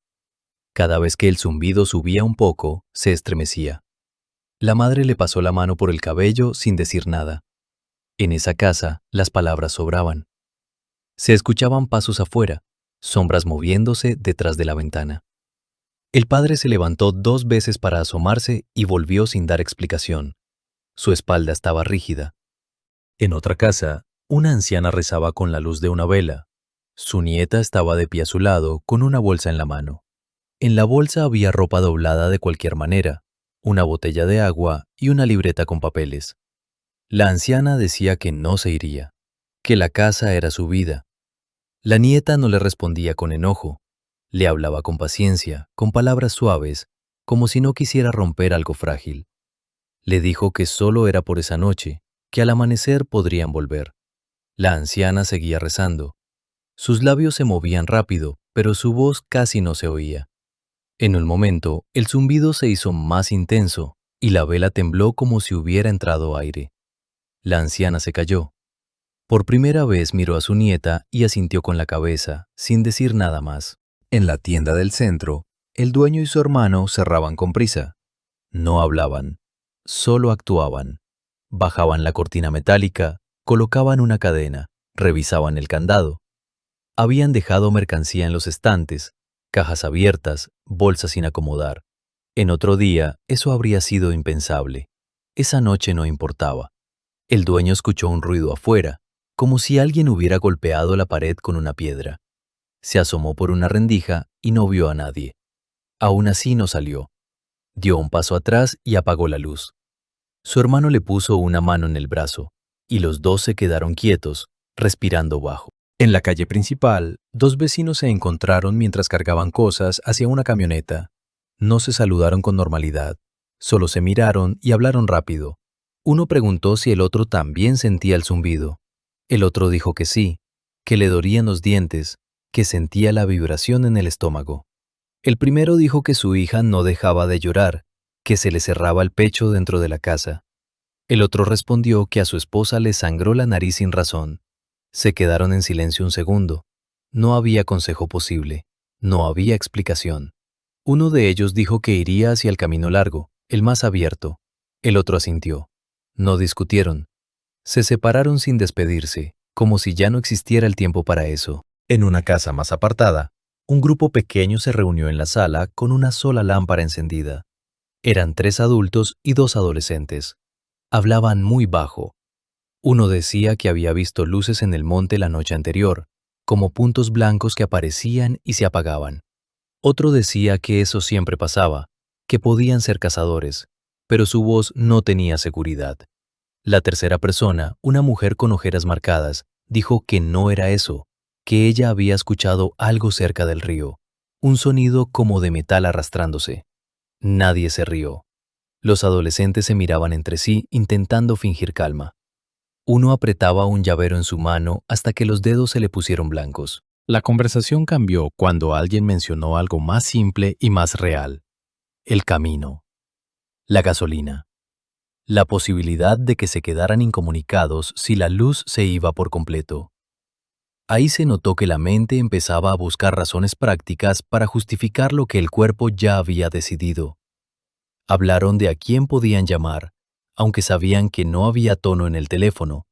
Cada vez que el zumbido subía un poco, se estremecía. La madre le pasó la mano por el cabello sin decir nada. En esa casa, las palabras sobraban. Se escuchaban pasos afuera, sombras moviéndose detrás de la ventana. El padre se levantó 2 veces para asomarse y volvió sin dar explicación. Su espalda estaba rígida. En otra casa, una anciana rezaba con la luz de una vela. Su nieta estaba de pie a su lado, con una bolsa en la mano. En la bolsa había ropa doblada de cualquier manera, una botella de agua y una libreta con papeles. La anciana decía que no se iría, que la casa era su vida. La nieta no le respondía con enojo. Le hablaba con paciencia, con palabras suaves, como si no quisiera romper algo frágil. Le dijo que solo era por esa noche, que al amanecer podrían volver. La anciana seguía rezando. Sus labios se movían rápido, pero su voz casi no se oía. En un momento, el zumbido se hizo más intenso y la vela tembló como si hubiera entrado aire. La anciana se calló. Por primera vez miró a su nieta y asintió con la cabeza, sin decir nada más. En la tienda del centro, el dueño y su hermano cerraban con prisa. No hablaban, solo actuaban. Bajaban la cortina metálica, colocaban una cadena, revisaban el candado. Habían dejado mercancía en los estantes, cajas abiertas, bolsas sin acomodar. En otro día, eso habría sido impensable. Esa noche no importaba. El dueño escuchó un ruido afuera, como si alguien hubiera golpeado la pared con una piedra. Se asomó por una rendija y no vio a nadie. Aún así no salió. Dio un paso atrás y apagó la luz. Su hermano le puso una mano en el brazo, y los dos se quedaron quietos, respirando bajo. En la calle principal, 2 vecinos se encontraron mientras cargaban cosas hacia una camioneta. No se saludaron con normalidad, solo se miraron y hablaron rápido. Uno preguntó si el otro también sentía el zumbido. El otro dijo que sí, que le dolían los dientes, que sentía la vibración en el estómago. El primero dijo que su hija no dejaba de llorar, que se le cerraba el pecho dentro de la casa. El otro respondió que a su esposa le sangró la nariz sin razón. Se quedaron en silencio un segundo. No había consejo posible. No había explicación. Uno de ellos dijo que iría hacia el camino largo, el más abierto. El otro asintió. No discutieron. Se separaron sin despedirse, como si ya no existiera el tiempo para eso. En una casa más apartada, un grupo pequeño se reunió en la sala con una sola lámpara encendida. Eran 3 adultos y 2 adolescentes. Hablaban muy bajo. Uno decía que había visto luces en el monte la noche anterior, como puntos blancos que aparecían y se apagaban. Otro decía que eso siempre pasaba, que podían ser cazadores, pero su voz no tenía seguridad. La tercera persona, una mujer con ojeras marcadas, dijo que no era eso, que ella había escuchado algo cerca del río, un sonido como de metal arrastrándose. Nadie se rió. Los adolescentes se miraban entre sí intentando fingir calma. Uno apretaba un llavero en su mano hasta que los dedos se le pusieron blancos. La conversación cambió cuando alguien mencionó algo más simple y más real: el camino, La gasolina. La posibilidad de que se quedaran incomunicados si la luz se iba por completo. Ahí se notó que la mente empezaba a buscar razones prácticas para justificar lo que el cuerpo ya había decidido. Hablaron de a quién podían llamar, aunque sabían que no había tono en el teléfono.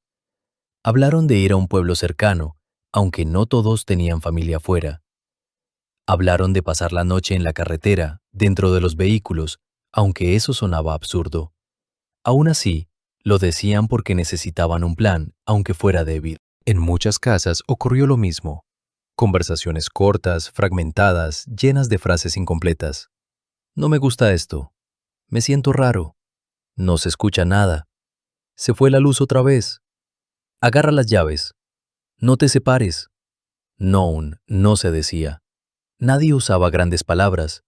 Hablaron de ir a un pueblo cercano, aunque no todos tenían familia fuera. Hablaron de pasar la noche en la carretera, dentro de los vehículos, aunque eso sonaba absurdo. Aún así, lo decían porque necesitaban un plan, aunque fuera débil. En muchas casas ocurrió lo mismo. Conversaciones cortas, fragmentadas, llenas de frases incompletas. No me gusta esto. Me siento raro. No se escucha nada. Se fue la luz otra vez. Agarra las llaves. No te separes. No se decía. Nadie usaba grandes palabras.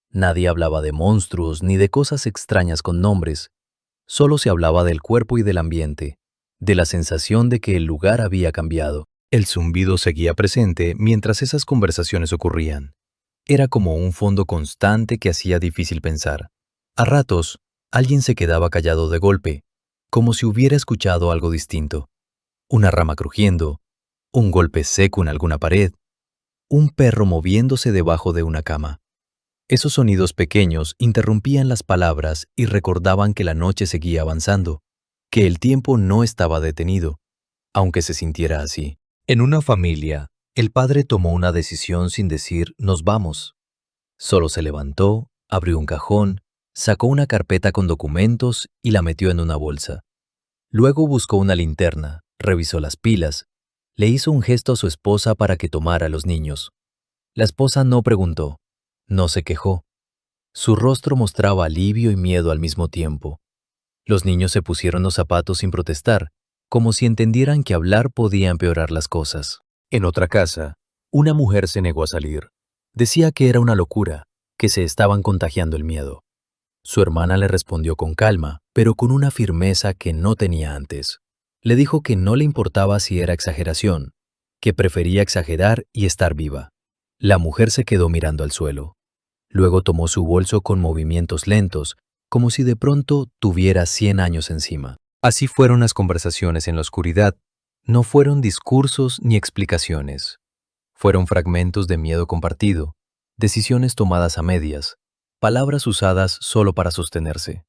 Nadie hablaba de monstruos ni de cosas extrañas con nombres. Solo se hablaba del cuerpo y del ambiente, de la sensación de que el lugar había cambiado. El zumbido seguía presente mientras esas conversaciones ocurrían. Era como un fondo constante que hacía difícil pensar. A ratos, alguien se quedaba callado de golpe, como si hubiera escuchado algo distinto. Una rama crujiendo, un golpe seco en alguna pared, un perro moviéndose debajo de una cama. Esos sonidos pequeños interrumpían las palabras y recordaban que la noche seguía avanzando, que el tiempo no estaba detenido, aunque se sintiera así. En una familia, el padre tomó una decisión sin decir «nos vamos». Solo se levantó, abrió un cajón, sacó una carpeta con documentos y la metió en una bolsa. Luego buscó una linterna, revisó las pilas, le hizo un gesto a su esposa para que tomara a los niños. La esposa no preguntó, no se quejó. Su rostro mostraba alivio y miedo al mismo tiempo. Los niños se pusieron los zapatos sin protestar, como si entendieran que hablar podía empeorar las cosas. En otra casa, una mujer se negó a salir. Decía que era una locura, que se estaban contagiando el miedo. Su hermana le respondió con calma, pero con una firmeza que no tenía antes. Le dijo que no le importaba si era exageración, que prefería exagerar y estar viva. La mujer se quedó mirando al suelo. Luego tomó su bolso con movimientos lentos, como si de pronto tuviera 100 años encima. Así fueron las conversaciones en la oscuridad. No fueron discursos ni explicaciones. Fueron fragmentos de miedo compartido, decisiones tomadas a medias, palabras usadas solo para sostenerse.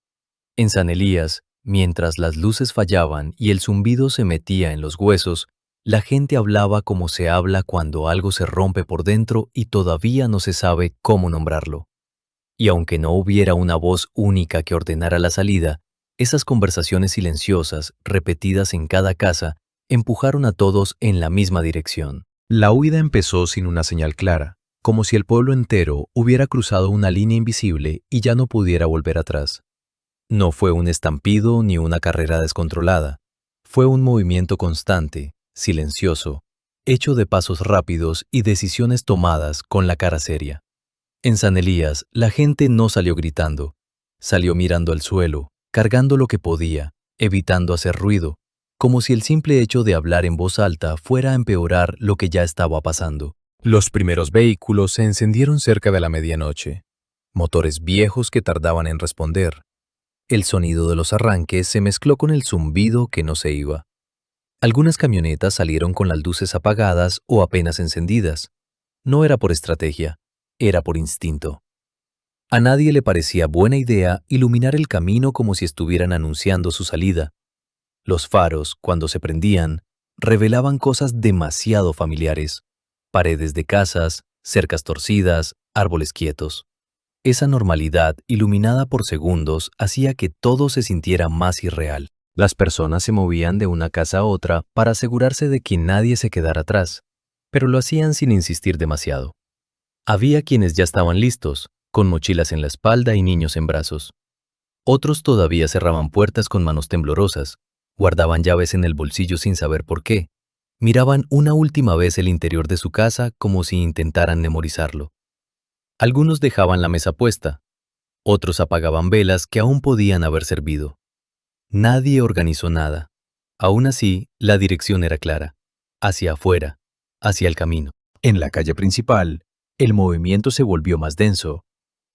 En San Elías, mientras las luces fallaban y el zumbido se metía en los huesos, la gente hablaba como se habla cuando algo se rompe por dentro y todavía no se sabe cómo nombrarlo. Y aunque no hubiera una voz única que ordenara la salida, esas conversaciones silenciosas, repetidas en cada casa, empujaron a todos en la misma dirección. La huida empezó sin una señal clara, como si el pueblo entero hubiera cruzado una línea invisible y ya no pudiera volver atrás. No fue un estampido ni una carrera descontrolada. Fue un movimiento constante, silencioso, hecho de pasos rápidos y decisiones tomadas con la cara seria. En San Elías, la gente no salió gritando. Salió mirando al suelo, cargando lo que podía, evitando hacer ruido, como si el simple hecho de hablar en voz alta fuera a empeorar lo que ya estaba pasando. Los primeros vehículos se encendieron cerca de la medianoche. Motores viejos que tardaban en responder. El sonido de los arranques se mezcló con el zumbido que no se iba. Algunas camionetas salieron con las luces apagadas o apenas encendidas. No era por estrategia, era por instinto. A nadie le parecía buena idea iluminar el camino como si estuvieran anunciando su salida. Los faros, cuando se prendían, revelaban cosas demasiado familiares. Paredes de casas, cercas torcidas, árboles quietos. Esa normalidad, iluminada por segundos, hacía que todo se sintiera más irreal. Las personas se movían de una casa a otra para asegurarse de que nadie se quedara atrás, pero lo hacían sin insistir demasiado. Había quienes ya estaban listos, con mochilas en la espalda y niños en brazos. Otros todavía cerraban puertas con manos temblorosas, guardaban llaves en el bolsillo sin saber por qué, miraban una última vez el interior de su casa como si intentaran memorizarlo. Algunos dejaban la mesa puesta, otros apagaban velas que aún podían haber servido. Nadie organizó nada. Aún así, la dirección era clara, hacia afuera, hacia el camino. En la calle principal, el movimiento se volvió más denso.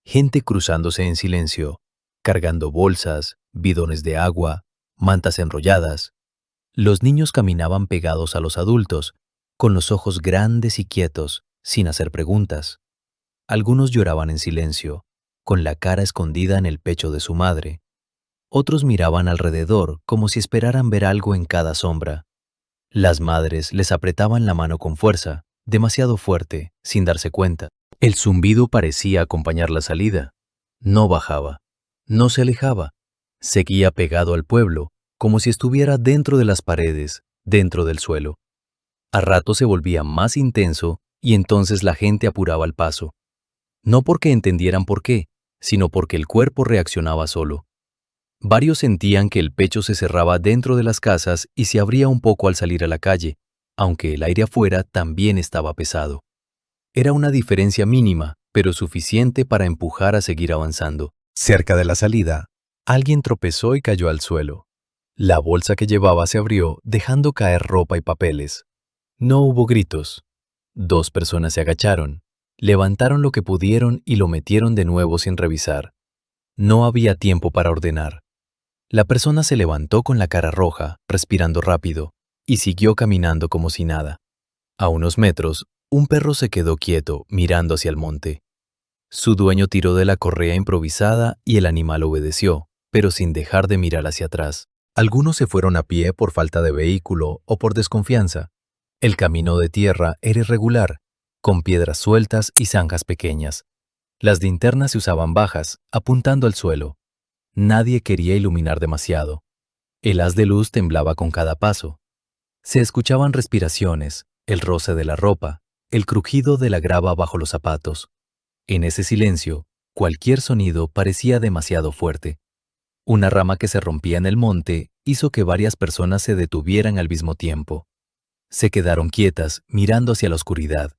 Gente cruzándose en silencio, cargando bolsas, bidones de agua, mantas enrolladas. Los niños caminaban pegados a los adultos, con los ojos grandes y quietos, sin hacer preguntas. Algunos lloraban en silencio, con la cara escondida en el pecho de su madre. Otros miraban alrededor como si esperaran ver algo en cada sombra. Las madres les apretaban la mano con fuerza, demasiado fuerte, sin darse cuenta. El zumbido parecía acompañar la salida. No bajaba, no se alejaba. Seguía pegado al pueblo, como si estuviera dentro de las paredes, dentro del suelo. A rato se volvía más intenso y entonces la gente apuraba el paso. No porque entendieran por qué, sino porque el cuerpo reaccionaba solo. Varios sentían que el pecho se cerraba dentro de las casas y se abría un poco al salir a la calle, aunque el aire afuera también estaba pesado. Era una diferencia mínima, pero suficiente para empujar a seguir avanzando. Cerca de la salida, alguien tropezó y cayó al suelo. La bolsa que llevaba se abrió, dejando caer ropa y papeles. No hubo gritos. 2 personas se agacharon, levantaron lo que pudieron y lo metieron de nuevo sin revisar. No había tiempo para ordenar. La persona se levantó con la cara roja, respirando rápido, y siguió caminando como si nada. A unos metros, un perro se quedó quieto, mirando hacia el monte. Su dueño tiró de la correa improvisada y el animal obedeció, pero sin dejar de mirar hacia atrás. Algunos se fueron a pie por falta de vehículo o por desconfianza. El camino de tierra era irregular, con piedras sueltas y zanjas pequeñas. Las linternas se usaban bajas, apuntando al suelo. Nadie quería iluminar demasiado. El haz de luz temblaba con cada paso. Se escuchaban respiraciones, el roce de la ropa, el crujido de la grava bajo los zapatos. En ese silencio, cualquier sonido parecía demasiado fuerte. Una rama que se rompía en el monte hizo que varias personas se detuvieran al mismo tiempo. Se quedaron quietas, mirando hacia la oscuridad.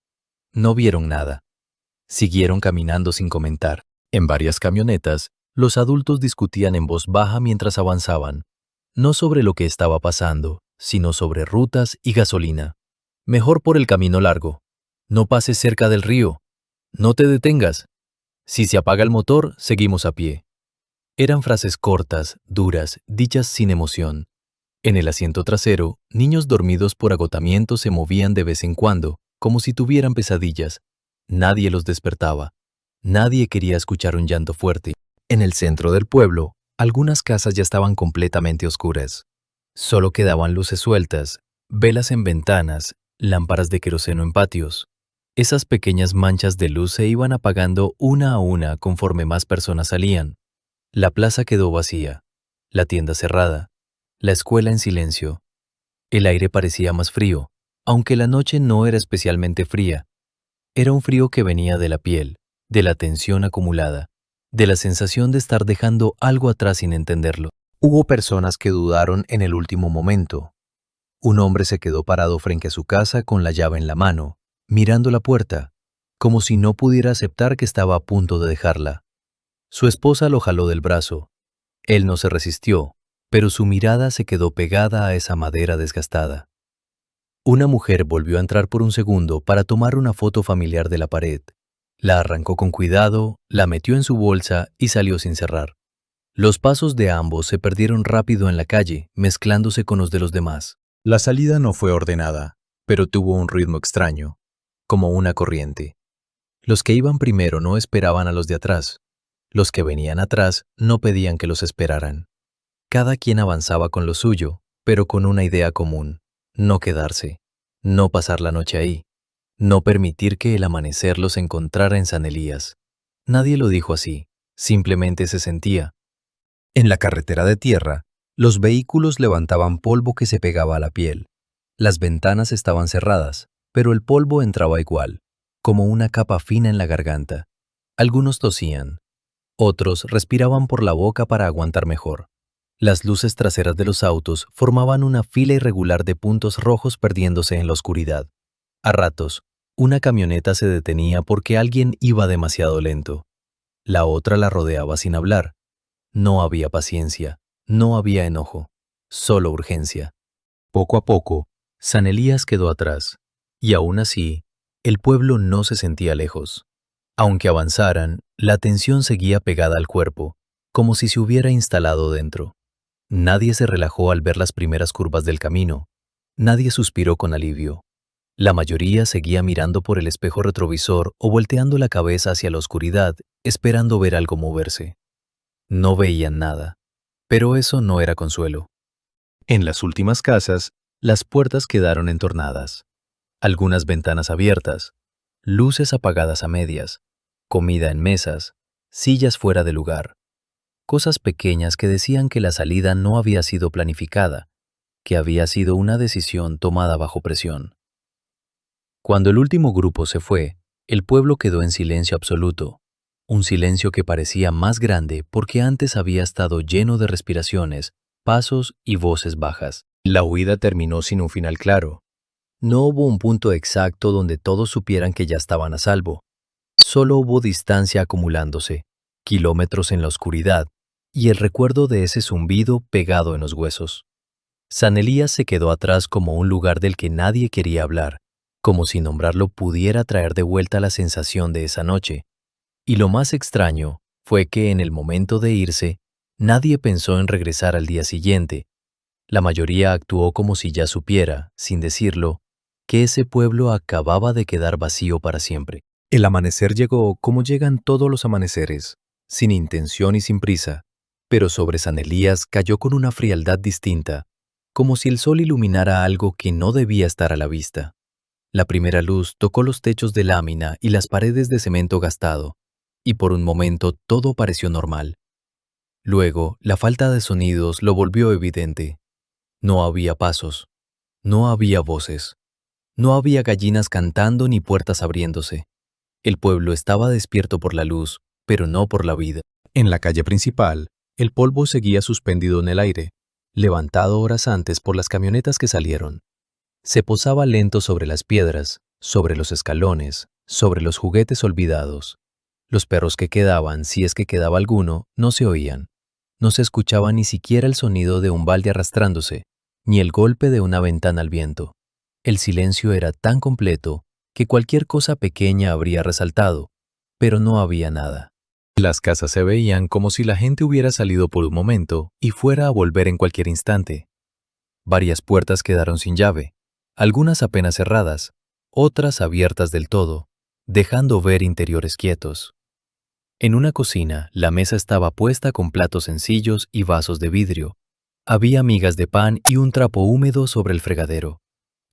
No vieron nada. Siguieron caminando sin comentar. En varias camionetas, los adultos discutían en voz baja mientras avanzaban, no sobre lo que estaba pasando, sino sobre rutas y gasolina. Mejor por el camino largo. No pases cerca del río. No te detengas. Si se apaga el motor, seguimos a pie. Eran frases cortas, duras, dichas sin emoción. En el asiento trasero, niños dormidos por agotamiento se movían de vez en cuando, como si tuvieran pesadillas. Nadie los despertaba. Nadie quería escuchar un llanto fuerte. En el centro del pueblo, algunas casas ya estaban completamente oscuras. Solo quedaban luces sueltas, velas en ventanas, lámparas de queroseno en patios. Esas pequeñas manchas de luz se iban apagando una a una conforme más personas salían. La plaza quedó vacía, la tienda cerrada, la escuela en silencio. El aire parecía más frío, aunque la noche no era especialmente fría. Era un frío que venía de la piel, de la tensión acumulada, de la sensación de estar dejando algo atrás sin entenderlo. Hubo personas que dudaron en el último momento. Un hombre se quedó parado frente a su casa con la llave en la mano, mirando la puerta, como si no pudiera aceptar que estaba a punto de dejarla. Su esposa lo jaló del brazo. Él no se resistió, pero su mirada se quedó pegada a esa madera desgastada. Una mujer volvió a entrar por un segundo para tomar una foto familiar de la pared. La arrancó con cuidado, la metió en su bolsa y salió sin cerrar. Los pasos de ambos se perdieron rápido en la calle, mezclándose con los de los demás. La salida no fue ordenada, pero tuvo un ritmo extraño, como una corriente. Los que iban primero no esperaban a los de atrás. Los que venían atrás no pedían que los esperaran. Cada quien avanzaba con lo suyo, pero con una idea común: no quedarse, no pasar la noche ahí, No permitir que el amanecer los encontrara en San Elías. Nadie lo dijo así, simplemente se sentía. En la carretera de tierra, los vehículos levantaban polvo que se pegaba a la piel. Las ventanas estaban cerradas, pero el polvo entraba igual, como una capa fina en la garganta. Algunos tosían. Otros respiraban por la boca para aguantar mejor. Las luces traseras de los autos formaban una fila irregular de puntos rojos perdiéndose en la oscuridad. A ratos, una camioneta se detenía porque alguien iba demasiado lento. La otra la rodeaba sin hablar. No había paciencia, no había enojo, solo urgencia. Poco a poco, San Elías quedó atrás, y aún así, el pueblo no se sentía lejos. Aunque avanzaran, la tensión seguía pegada al cuerpo, como si se hubiera instalado dentro. Nadie se relajó al ver las primeras curvas del camino. Nadie suspiró con alivio. La mayoría seguía mirando por el espejo retrovisor o volteando la cabeza hacia la oscuridad, esperando ver algo moverse. No veían nada, pero eso no era consuelo. En las últimas casas, las puertas quedaron entornadas. Algunas ventanas abiertas, luces apagadas a medias, comida en mesas, sillas fuera de lugar. Cosas pequeñas que decían que la salida no había sido planificada, que había sido una decisión tomada bajo presión. Cuando el último grupo se fue, el pueblo quedó en silencio absoluto, un silencio que parecía más grande porque antes había estado lleno de respiraciones, pasos y voces bajas. La huida terminó sin un final claro. No hubo un punto exacto donde todos supieran que ya estaban a salvo. Solo hubo distancia acumulándose, kilómetros en la oscuridad, y el recuerdo de ese zumbido pegado en los huesos. San Elías se quedó atrás como un lugar del que nadie quería hablar, como si nombrarlo pudiera traer de vuelta la sensación de esa noche. Y lo más extraño fue que en el momento de irse, nadie pensó en regresar al día siguiente. La mayoría actuó como si ya supiera, sin decirlo, que ese pueblo acababa de quedar vacío para siempre. El amanecer llegó como llegan todos los amaneceres, sin intención y sin prisa, pero sobre San Elías cayó con una frialdad distinta, como si el sol iluminara algo que no debía estar a la vista. La primera luz tocó los techos de lámina y las paredes de cemento gastado, y por un momento todo pareció normal. Luego, la falta de sonidos lo volvió evidente. No había pasos, no había voces, no había gallinas cantando ni puertas abriéndose. El pueblo estaba despierto por la luz, pero no por la vida. En la calle principal, el polvo seguía suspendido en el aire, levantado horas antes por las camionetas que salieron. Se posaba lento sobre las piedras, sobre los escalones, sobre los juguetes olvidados. Los perros que quedaban, si es que quedaba alguno, no se oían. No se escuchaba ni siquiera el sonido de un balde arrastrándose, ni el golpe de una ventana al viento. El silencio era tan completo que cualquier cosa pequeña habría resaltado, pero no había nada. Las casas se veían como si la gente hubiera salido por un momento y fuera a volver en cualquier instante. Varias puertas quedaron sin llave, algunas apenas cerradas, otras abiertas del todo, dejando ver interiores quietos. En una cocina, la mesa estaba puesta con platos sencillos y vasos de vidrio. Había migas de pan y un trapo húmedo sobre el fregadero.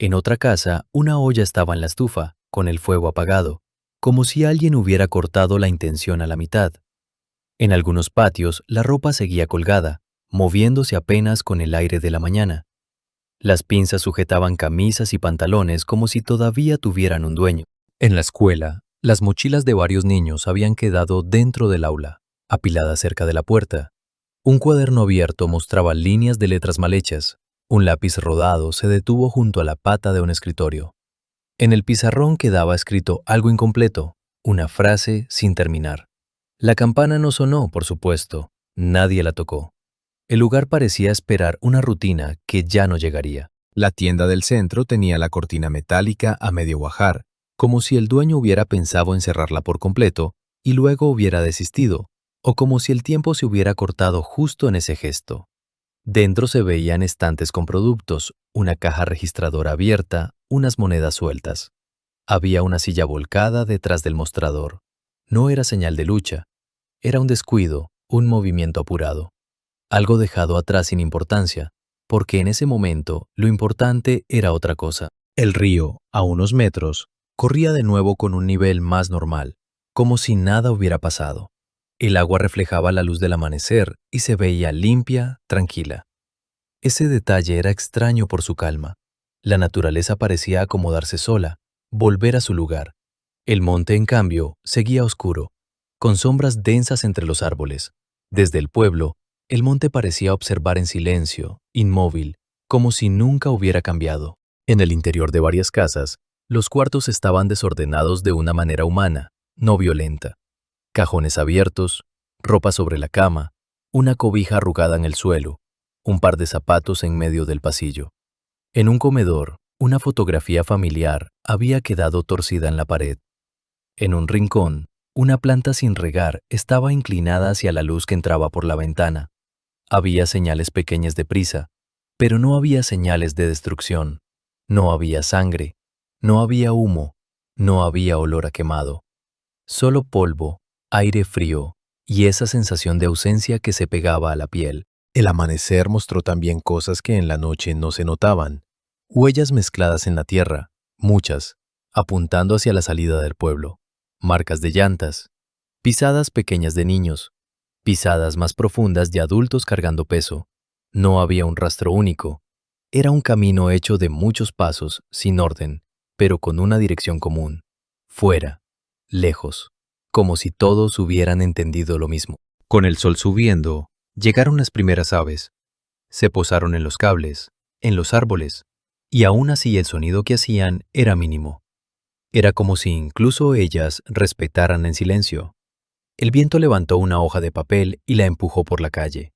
En otra casa, una olla estaba en la estufa, con el fuego apagado, como si alguien hubiera cortado la intención a la mitad. En algunos patios, la ropa seguía colgada, moviéndose apenas con el aire de la mañana. Las pinzas sujetaban camisas y pantalones como si todavía tuvieran un dueño. En la escuela, las mochilas de varios niños habían quedado dentro del aula, apiladas cerca de la puerta. Un cuaderno abierto mostraba líneas de letras mal hechas. Un lápiz rodado se detuvo junto a la pata de un escritorio. En el pizarrón quedaba escrito algo incompleto, una frase sin terminar. La campana no sonó, por supuesto. Nadie la tocó. El lugar parecía esperar una rutina que ya no llegaría. La tienda del centro tenía la cortina metálica a medio bajar, como si el dueño hubiera pensado en cerrarla por completo y luego hubiera desistido, o como si el tiempo se hubiera cortado justo en ese gesto. Dentro se veían estantes con productos, una caja registradora abierta, unas monedas sueltas. Había una silla volcada detrás del mostrador. No era señal de lucha. Era un descuido, un movimiento apurado. Algo dejado atrás sin importancia, porque en ese momento lo importante era otra cosa. El río, a unos metros, corría de nuevo con un nivel más normal, como si nada hubiera pasado. El agua reflejaba la luz del amanecer y se veía limpia, tranquila. Ese detalle era extraño por su calma. La naturaleza parecía acomodarse sola, volver a su lugar. El monte, en cambio, seguía oscuro, con sombras densas entre los árboles. Desde el pueblo, el monte parecía observar en silencio, inmóvil, como si nunca hubiera cambiado. En el interior de varias casas, los cuartos estaban desordenados de una manera humana, no violenta. Cajones abiertos, ropa sobre la cama, una cobija arrugada en el suelo, un par de zapatos en medio del pasillo. En un comedor, una fotografía familiar había quedado torcida en la pared. En un rincón, una planta sin regar estaba inclinada hacia la luz que entraba por la ventana. Había señales pequeñas de prisa, pero no había señales de destrucción. No había sangre, no había humo, no había olor a quemado. Solo polvo, aire frío y esa sensación de ausencia que se pegaba a la piel. El amanecer mostró también cosas que en la noche no se notaban. Huellas mezcladas en la tierra, muchas, apuntando hacia la salida del pueblo. Marcas de llantas, pisadas pequeñas de niños, pisadas más profundas de adultos cargando peso. No había un rastro único. Era un camino hecho de muchos pasos, sin orden, pero con una dirección común. Fuera, lejos, como si todos hubieran entendido lo mismo. Con el sol subiendo, llegaron las primeras aves. Se posaron en los cables, en los árboles, y aún así el sonido que hacían era mínimo. Era como si incluso ellas respetaran en silencio. El viento levantó una hoja de papel y la empujó por la calle.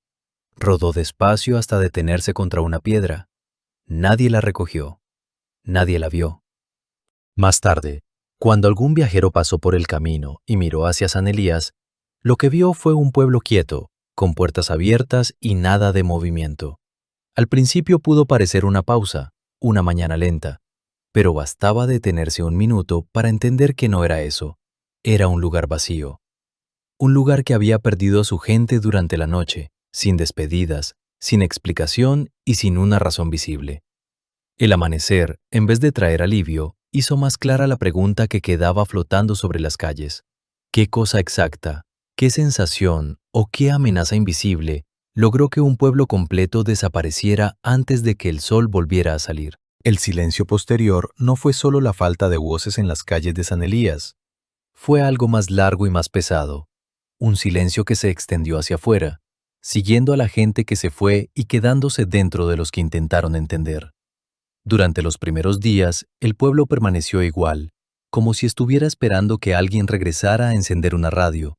Rodó despacio hasta detenerse contra una piedra. Nadie la recogió. Nadie la vio. Más tarde, cuando algún viajero pasó por el camino y miró hacia San Elías, lo que vio fue un pueblo quieto, con puertas abiertas y nada de movimiento. Al principio pudo parecer una pausa, una mañana lenta, pero bastaba detenerse un minuto para entender que no era eso. Era un lugar vacío. Un lugar que había perdido a su gente durante la noche, sin despedidas, sin explicación y sin una razón visible. El amanecer, en vez de traer alivio, hizo más clara la pregunta que quedaba flotando sobre las calles. ¿Qué cosa exacta, qué sensación o qué amenaza invisible logró que un pueblo completo desapareciera antes de que el sol volviera a salir? El silencio posterior no fue solo la falta de voces en las calles de San Elías. Fue algo más largo y más pesado. Un silencio que se extendió hacia afuera, siguiendo a la gente que se fue y quedándose dentro de los que intentaron entender. Durante los primeros días, el pueblo permaneció igual, como si estuviera esperando que alguien regresara a encender una radio,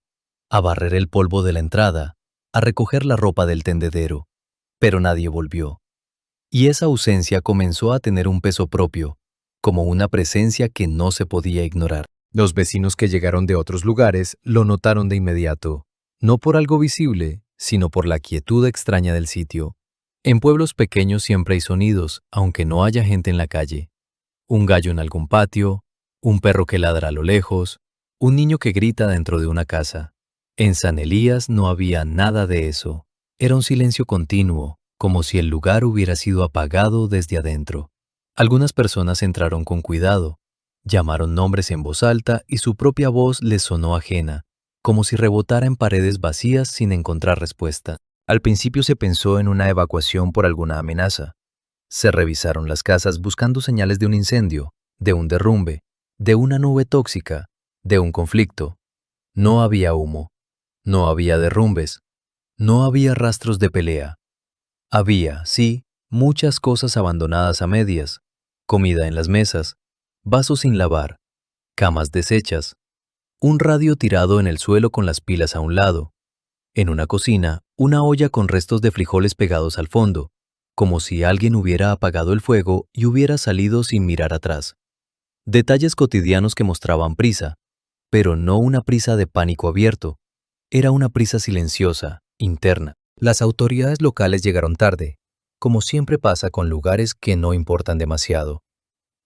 a barrer el polvo de la entrada, a recoger la ropa del tendedero. Pero nadie volvió. Y esa ausencia comenzó a tener un peso propio, como una presencia que no se podía ignorar. Los vecinos que llegaron de otros lugares lo notaron de inmediato, no por algo visible, sino por la quietud extraña del sitio. En pueblos pequeños siempre hay sonidos, aunque no haya gente en la calle. Un gallo en algún patio, un perro que ladra a lo lejos, un niño que grita dentro de una casa. En San Elías no había nada de eso. Era un silencio continuo, como si el lugar hubiera sido apagado desde adentro. Algunas personas entraron con cuidado, llamaron nombres en voz alta y su propia voz les sonó ajena, como si rebotara en paredes vacías sin encontrar respuesta. Al principio se pensó en una evacuación por alguna amenaza. Se revisaron las casas buscando señales de un incendio, de un derrumbe, de una nube tóxica, de un conflicto. No había humo, no había derrumbes, no había rastros de pelea. Había, sí, muchas cosas abandonadas a medias, comida en las mesas, vasos sin lavar, camas deshechas, un radio tirado en el suelo con las pilas a un lado. En una cocina, una olla con restos de frijoles pegados al fondo, como si alguien hubiera apagado el fuego y hubiera salido sin mirar atrás. Detalles cotidianos que mostraban prisa, pero no una prisa de pánico abierto. Era una prisa silenciosa, interna. Las autoridades locales llegaron tarde, como siempre pasa con lugares que no importan demasiado.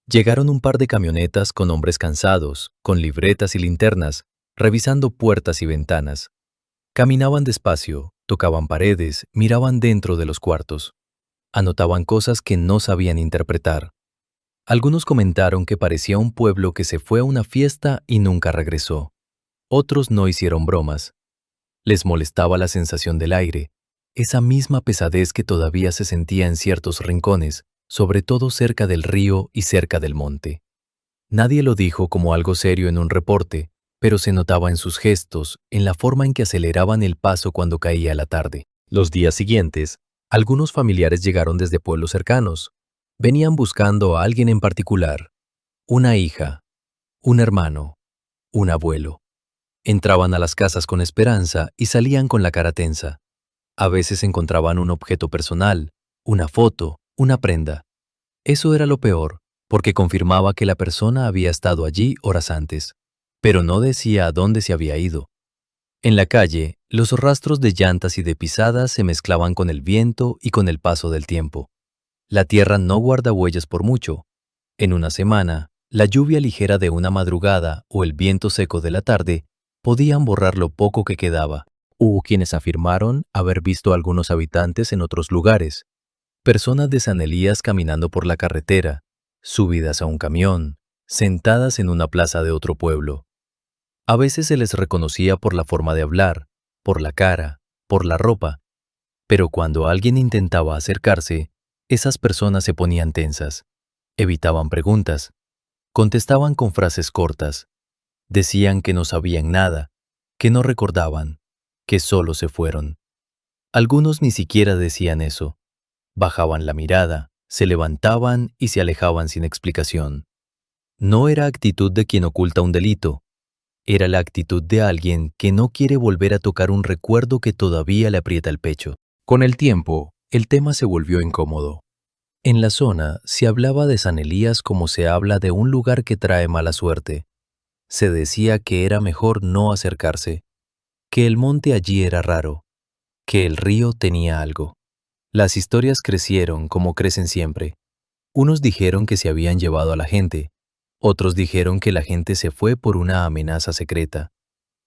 Llegaron un par de camionetas con hombres cansados, con libretas y linternas, revisando puertas y ventanas. Caminaban despacio, tocaban paredes, miraban dentro de los cuartos. Anotaban cosas que no sabían interpretar. Algunos comentaron que parecía un pueblo que se fue a una fiesta y nunca regresó. Otros no hicieron bromas. Les molestaba la sensación del aire, esa misma pesadez que todavía se sentía en ciertos rincones, sobre todo cerca del río y cerca del monte. Nadie lo dijo como algo serio en un reporte, pero se notaba en sus gestos, en la forma en que aceleraban el paso cuando caía la tarde. Los días siguientes, algunos familiares llegaron desde pueblos cercanos. Venían buscando a alguien en particular, una hija, un hermano, un abuelo. Entraban a las casas con esperanza y salían con la cara tensa. A veces encontraban un objeto personal, una foto, una prenda. Eso era lo peor, porque confirmaba que la persona había estado allí horas antes, pero no decía a dónde se había ido. En la calle, los rastros de llantas y de pisadas se mezclaban con el viento y con el paso del tiempo. La tierra no guarda huellas por mucho. En una semana, la lluvia ligera de una madrugada o el viento seco de la tarde podían borrar lo poco que quedaba. Hubo quienes afirmaron haber visto a algunos habitantes en otros lugares, personas de San Elías caminando por la carretera, subidas a un camión, sentadas en una plaza de otro pueblo. A veces se les reconocía por la forma de hablar, por la cara, por la ropa, pero cuando alguien intentaba acercarse, esas personas se ponían tensas, evitaban preguntas, contestaban con frases cortas, decían que no sabían nada, que no recordaban, que solo se fueron. Algunos ni siquiera decían eso. Bajaban la mirada, se levantaban y se alejaban sin explicación. No era actitud de quien oculta un delito, era la actitud de alguien que no quiere volver a tocar un recuerdo que todavía le aprieta el pecho. Con el tiempo, el tema se volvió incómodo. En la zona se hablaba de San Elías como se habla de un lugar que trae mala suerte. Se decía que era mejor no acercarse, que el monte allí era raro, que el río tenía algo. Las historias crecieron como crecen siempre. Unos dijeron que se habían llevado a la gente, otros dijeron que la gente se fue por una amenaza secreta.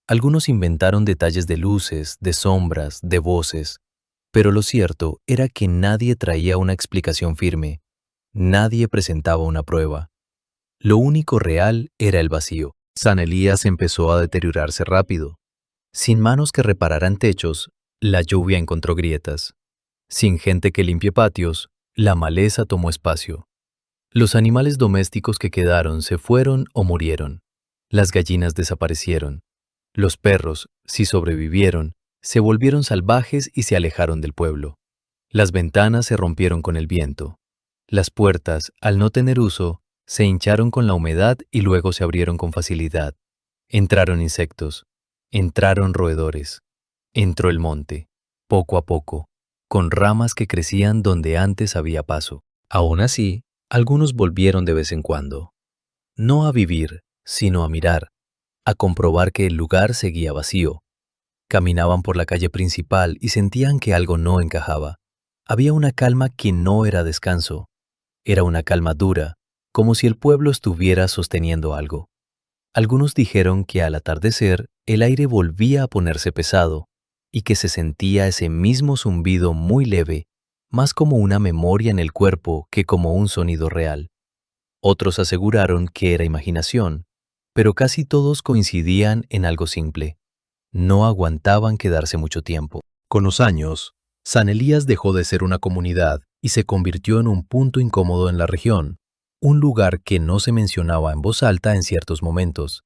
Algunos inventaron detalles de luces, de sombras, de voces, pero lo cierto era que nadie traía una explicación firme, nadie presentaba una prueba. Lo único real era el vacío. San Elías empezó a deteriorarse rápido. Sin manos que repararan techos, la lluvia encontró grietas. Sin gente que limpie patios, la maleza tomó espacio. Los animales domésticos que quedaron se fueron o murieron. Las gallinas desaparecieron. Los perros, si sobrevivieron, se volvieron salvajes y se alejaron del pueblo. Las ventanas se rompieron con el viento. Las puertas, al no tener uso, se hincharon con la humedad y luego se abrieron con facilidad. Entraron insectos, entraron roedores. Entró el monte, poco a poco, con ramas que crecían donde antes había paso. Aún así, algunos volvieron de vez en cuando. No a vivir, sino a mirar, a comprobar que el lugar seguía vacío. Caminaban por la calle principal y sentían que algo no encajaba. Había una calma que no era descanso. Era una calma dura, como si el pueblo estuviera sosteniendo algo. Algunos dijeron que al atardecer el aire volvía a ponerse pesado y que se sentía ese mismo zumbido muy leve, más como una memoria en el cuerpo que como un sonido real. Otros aseguraron que era imaginación, pero casi todos coincidían en algo simple. No aguantaban quedarse mucho tiempo. Con los años, San Elías dejó de ser una comunidad y se convirtió en un punto incómodo en la región, un lugar que no se mencionaba en voz alta en ciertos momentos.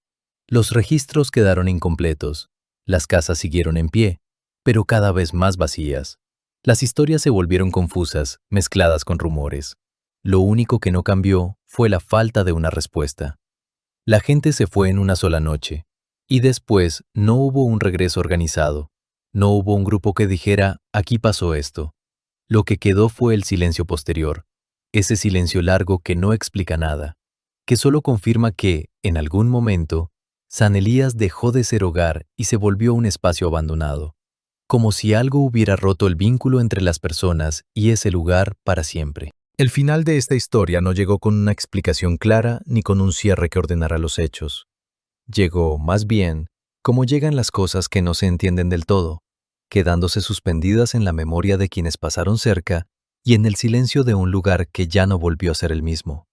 Los registros quedaron incompletos, las casas siguieron en pie, pero cada vez más vacías. Las historias se volvieron confusas, mezcladas con rumores. Lo único que no cambió fue la falta de una respuesta. La gente se fue en una sola noche, y después no hubo un regreso organizado. No hubo un grupo que dijera, aquí pasó esto. Lo que quedó fue el silencio posterior, ese silencio largo que no explica nada, que solo confirma que, en algún momento, San Elías dejó de ser hogar y se volvió un espacio abandonado, como si algo hubiera roto el vínculo entre las personas y ese lugar para siempre. El final de esta historia no llegó con una explicación clara ni con un cierre que ordenara los hechos. Llegó, más bien, como llegan las cosas que no se entienden del todo, quedándose suspendidas en la memoria de quienes pasaron cerca y en el silencio de un lugar que ya no volvió a ser el mismo.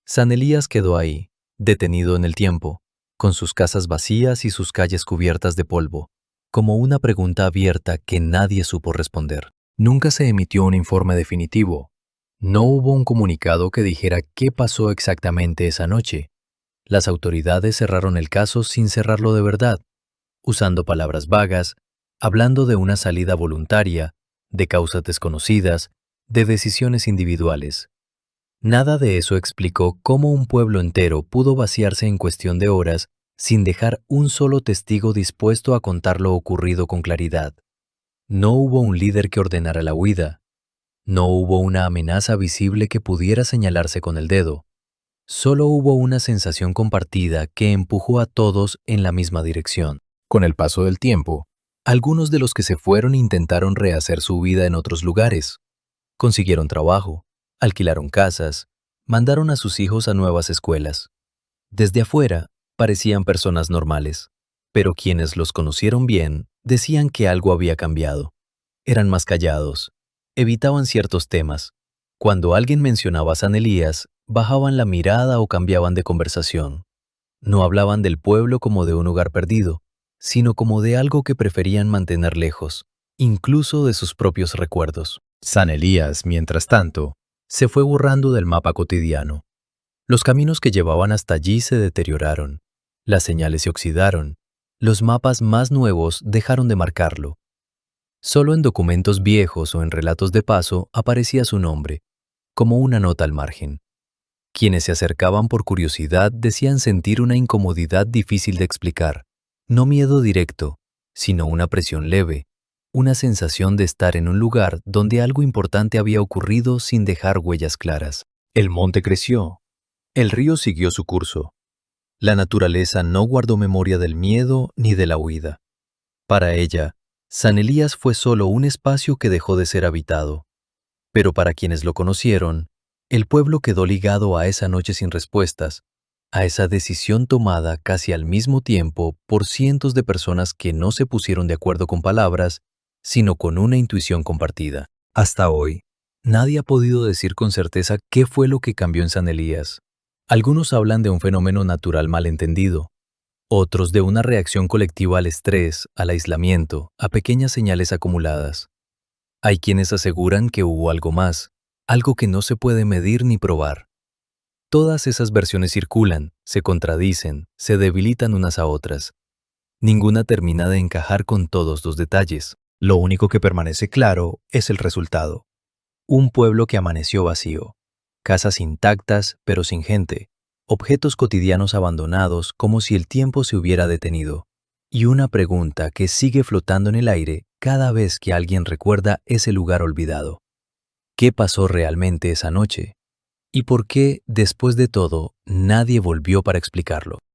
San Elías quedó ahí, detenido en el tiempo, con sus casas vacías y sus calles cubiertas de polvo, como una pregunta abierta que nadie supo responder. Nunca se emitió un informe definitivo. No hubo un comunicado que dijera qué pasó exactamente esa noche. Las autoridades cerraron el caso sin cerrarlo de verdad, usando palabras vagas, hablando de una salida voluntaria, de causas desconocidas, de decisiones individuales. Nada de eso explicó cómo un pueblo entero pudo vaciarse en cuestión de horas sin dejar un solo testigo dispuesto a contar lo ocurrido con claridad. No hubo un líder que ordenara la huida. No hubo una amenaza visible que pudiera señalarse con el dedo. Solo hubo una sensación compartida que empujó a todos en la misma dirección. Con el paso del tiempo, algunos de los que se fueron intentaron rehacer su vida en otros lugares. Consiguieron trabajo, alquilaron casas, mandaron a sus hijos a nuevas escuelas. Desde afuera, parecían personas normales, pero quienes los conocieron bien decían que algo había cambiado. Eran más callados, evitaban ciertos temas. Cuando alguien mencionaba a San Elías, bajaban la mirada o cambiaban de conversación. No hablaban del pueblo como de un hogar perdido, sino como de algo que preferían mantener lejos, incluso de sus propios recuerdos. San Elías, mientras tanto, se fue borrando del mapa cotidiano. Los caminos que llevaban hasta allí se deterioraron, las señales se oxidaron, los mapas más nuevos dejaron de marcarlo. Solo en documentos viejos o en relatos de paso aparecía su nombre, como una nota al margen. Quienes se acercaban por curiosidad decían sentir una incomodidad difícil de explicar, no miedo directo, sino una presión leve, una sensación de estar en un lugar donde algo importante había ocurrido sin dejar huellas claras. El monte creció, el río siguió su curso. La naturaleza no guardó memoria del miedo ni de la huida. Para ella, San Elías fue solo un espacio que dejó de ser habitado. Pero para quienes lo conocieron, el pueblo quedó ligado a esa noche sin respuestas, a esa decisión tomada casi al mismo tiempo por cientos de personas que no se pusieron de acuerdo con palabras, sino con una intuición compartida. Hasta hoy, nadie ha podido decir con certeza qué fue lo que cambió en San Elías. Algunos hablan de un fenómeno natural malentendido, otros de una reacción colectiva al estrés, al aislamiento, a pequeñas señales acumuladas. Hay quienes aseguran que hubo algo más, algo que no se puede medir ni probar. Todas esas versiones circulan, se contradicen, se debilitan unas a otras. Ninguna termina de encajar con todos los detalles. Lo único que permanece claro es el resultado. Un pueblo que amaneció vacío. Casas intactas, pero sin gente. Objetos cotidianos abandonados como si el tiempo se hubiera detenido. Y una pregunta que sigue flotando en el aire cada vez que alguien recuerda ese lugar olvidado. ¿Qué pasó realmente esa noche? ¿Y por qué, después de todo, nadie volvió para explicarlo?